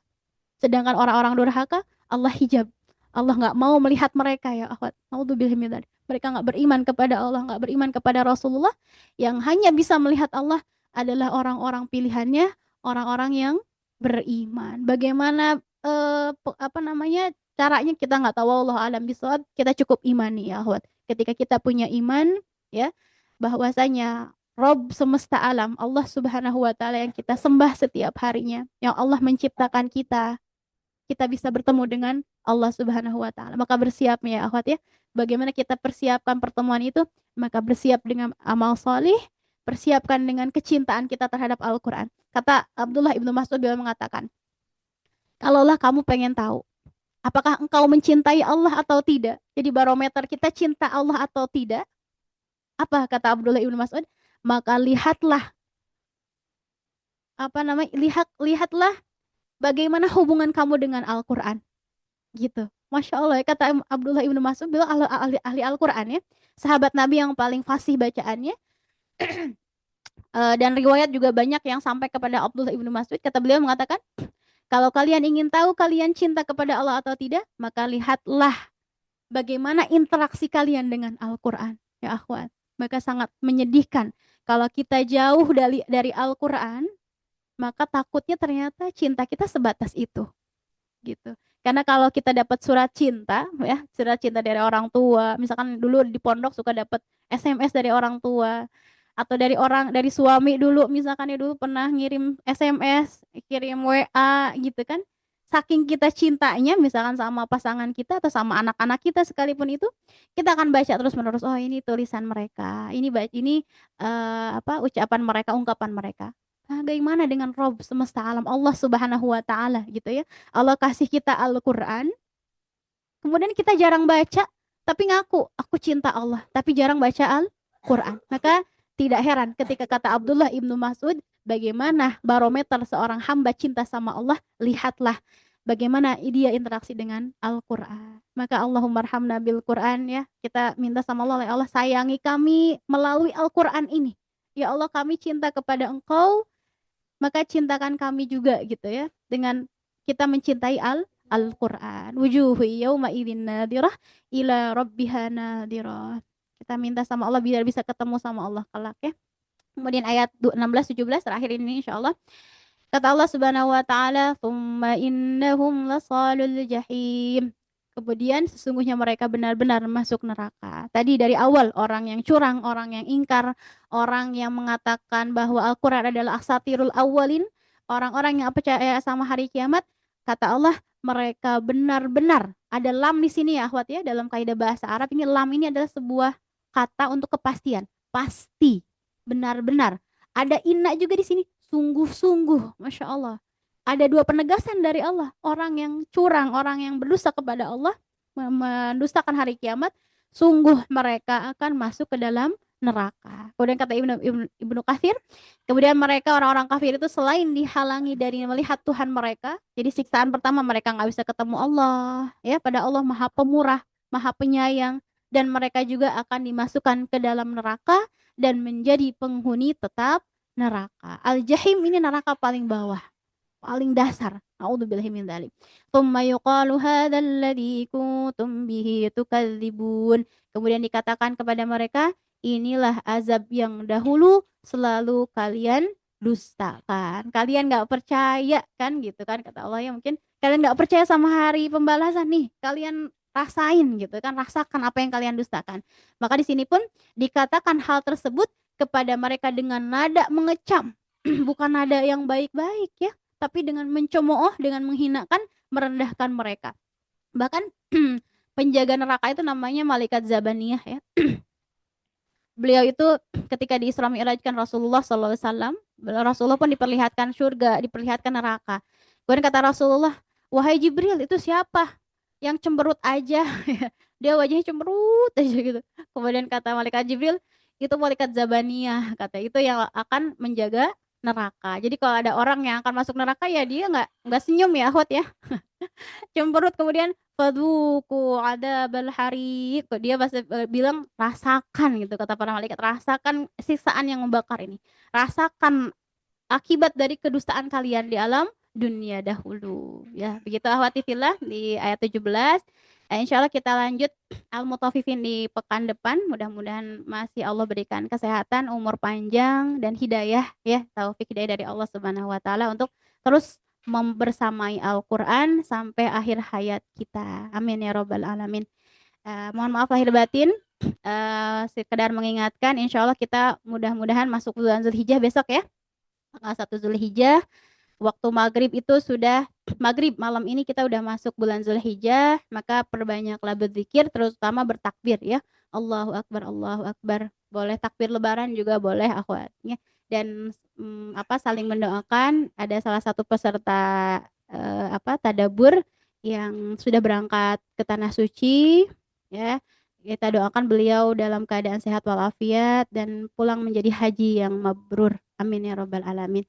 Sedangkan orang-orang durhaka Allah hijab. Allah nggak mau melihat mereka ya akhwat. Naudzubillah min dzalik. Mereka nggak beriman kepada Allah, nggak beriman kepada Rasulullah. Yang hanya bisa melihat Allah adalah orang-orang pilihannya, orang-orang yang beriman. Bagaimana caranya kita nggak tahu, Allah alam bisawab. Kita cukup imani ya akhwat. Ketika kita punya iman ya bahwasanya Rob semesta alam, Allah Subhanahu wa taala yang kita sembah setiap harinya, yang Allah menciptakan kita bisa bertemu dengan Allah Subhanahu wa taala. Maka bersiap ya akhwat ya. Bagaimana kita persiapkan pertemuan itu? Maka bersiap dengan amal solih, persiapkan dengan kecintaan kita terhadap Al-Qur'an. Kata Abdullah Ibnu Mas'ud beliau mengatakan, "Kalaulah kamu pengen tahu apakah engkau mencintai Allah atau tidak? Jadi barometer kita cinta Allah atau tidak? Apa kata Abdullah Ibnu Mas'ud? Maka lihatlah lihatlah bagaimana hubungan kamu dengan Al-Qur'an." Gitu. Masya Allah ya, kata Abdullah Ibnu Mas'ud beliau ahli Al-Qur'an ya. Sahabat Nabi yang paling fasih bacaannya. Dan riwayat juga banyak yang sampai kepada Abdullah Ibnu Mas'ud. Kata beliau mengatakan, kalau kalian ingin tahu kalian cinta kepada Allah atau tidak, maka lihatlah bagaimana interaksi kalian dengan Al-Qur'an. Ya akhwat, maka sangat menyedihkan kalau kita jauh dari Al-Qur'an, maka takutnya ternyata cinta kita sebatas itu. Gitu. Karena kalau kita dapat surat cinta ya, surat cinta dari orang tua, misalkan dulu di pondok suka dapat SMS dari orang tua atau dari suami dulu, misalkan ya dulu pernah ngirim SMS, kirim WA gitu kan. Saking kita cintanya misalkan sama pasangan kita atau sama anak-anak kita sekalipun itu, kita akan baca terus-menerus, oh ini tulisan mereka, ini ucapan mereka, ungkapan mereka. Nah, bagaimana dengan Rob semesta alam Allah Subhanahu wa taala gitu ya. Allah kasih kita Al-Qur'an. Kemudian kita jarang baca tapi ngaku aku cinta Allah, tapi jarang baca Al-Qur'an. Maka tidak heran ketika kata Abdullah Ibnu Mas'ud, bagaimana barometer seorang hamba cinta sama Allah, lihatlah bagaimana dia interaksi dengan Al-Qur'an. Maka Allahummarhamna bil Qur'an ya. Kita minta sama Allah, ya Allah sayangi kami melalui Al-Qur'an ini. Ya Allah kami cinta kepada Engkau, maka cintakan kami juga gitu ya dengan kita mencintai Al-Qur'an. Wujuhu yauma idzin nadhirah ila rabbiha nadhirah. Kita minta sama Allah biar bisa ketemu sama Allah kelak ya. Kemudian ayat 16 17 terakhir ini insyaallah. Kata Allah Subhanahu wa taala, "Tsumma innahum lasalul jahim." Kemudian sesungguhnya mereka benar-benar masuk neraka. Tadi dari awal orang yang curang, orang yang ingkar, orang yang mengatakan bahwa Al-Qur'an adalah asatirul awwalin, orang-orang yang percaya sama hari kiamat, kata Allah mereka benar-benar, ada lam di sini ya akhwat ya, dalam kaidah bahasa Arab ini lam ini adalah sebuah kata untuk kepastian. pasti, benar-benar. Ada inna juga di sini, sungguh-sungguh, Masya Allah. Ada dua penegasan dari Allah. Orang yang curang, orang yang berdusta kepada Allah, mendustakan hari kiamat, sungguh mereka akan masuk ke dalam neraka. Kemudian kata Ibnu Katsir, kemudian mereka orang-orang kafir itu selain dihalangi dari melihat Tuhan mereka, jadi siksaan pertama mereka nggak bisa ketemu Allah, ya pada Allah Maha Pemurah, Maha Penyayang, dan mereka juga akan dimasukkan ke dalam neraka dan menjadi penghuni tetap neraka. Al-Jahim ini neraka paling bawah, paling dasar. A'udzubillahi min dzalik. Tsumma yuqalu hadzal ladzi kuntum bihi tukadzibun. Kemudian dikatakan kepada mereka, inilah azab yang dahulu selalu kalian dustakan. Kalian nggak percaya kan gitu kan kata Allah ya, mungkin kalian nggak percaya sama hari pembalasan nih. Kalian rasain gitu kan, rasakan apa yang kalian dustakan. Maka di sini pun dikatakan hal tersebut kepada mereka dengan nada mengecam, bukan nada yang baik-baik ya, tapi dengan mencemooh, dengan menghinakan, merendahkan mereka. Bahkan penjaga neraka itu namanya malaikat Zabaniyah ya. Beliau itu ketika di Isra Mi'rajkan Rasulullah SAW, Rasulullah pun diperlihatkan surga, diperlihatkan neraka. Kemudian kata Rasulullah, wahai Jibril, itu siapa? Yang cemberut aja. Dia wajahnya cemberut aja gitu. Kemudian kata malaikat Jibril, itu malaikat Zabaniyah, kata itu yang akan menjaga neraka. Jadi kalau ada orang yang akan masuk neraka ya dia nggak senyum ya, Hot ya. Cemberut, kemudian fadzuku adabal hariq, dia bilang rasakan gitu, kata para malaikat, rasakan siksaan yang membakar ini, rasakan akibat dari kedustaan kalian di alam dunia dahulu ya. Begitu akhwati fillah di ayat 17. Insya Allah kita lanjut Al-Mutaffifin di pekan depan. Mudah-mudahan masih Allah berikan kesehatan, umur panjang, dan hidayah ya, taufik hidayah dari Allah Subhanahu wa taala untuk terus membersamai Al-Quran sampai akhir hayat kita. Amin ya robbal alamin. Mohon maaf lahir batin. Sekedar mengingatkan, insya Allah kita mudah-mudahan masuk bulan Zulhijjah besok ya. Tanggal 1 Zulhijjah. Waktu maghrib itu sudah maghrib, malam ini kita udah masuk bulan Zulhijjah, maka perbanyaklah berzikir, terutama bertakbir ya. Allahu Akbar, Allahu Akbar. Boleh takbir lebaran juga boleh akhwatnya. Dan saling mendoakan. Ada salah satu peserta tadabur yang sudah berangkat ke tanah suci ya. Kita doakan beliau dalam keadaan sehat walafiat dan pulang menjadi haji yang mabrur. Amin ya robbal alamin.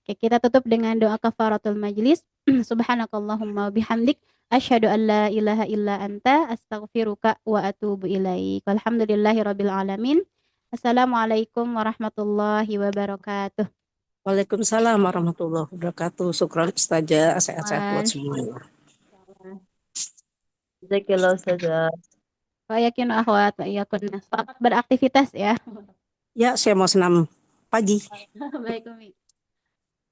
Oke, kita tutup dengan doa kafaratul majlis. Subhanakallahumma bihamdik asyhadu an la ilaha illa anta astaghfiruka wa atubu ilaik. Walhamdulillahirabbil alamin. Assalamualaikum warahmatullahi wabarakatuh. Waalaikumsalam warahmatullahi wabarakatuh. Syukran Ustazah, sehat-sehat buat semuanya. Jazakallah Ustazah. Wa yakin akhwat wa iyyakunna. Selamat beraktivitas ya. Ya, saya mau senam pagi. Baik, Umi.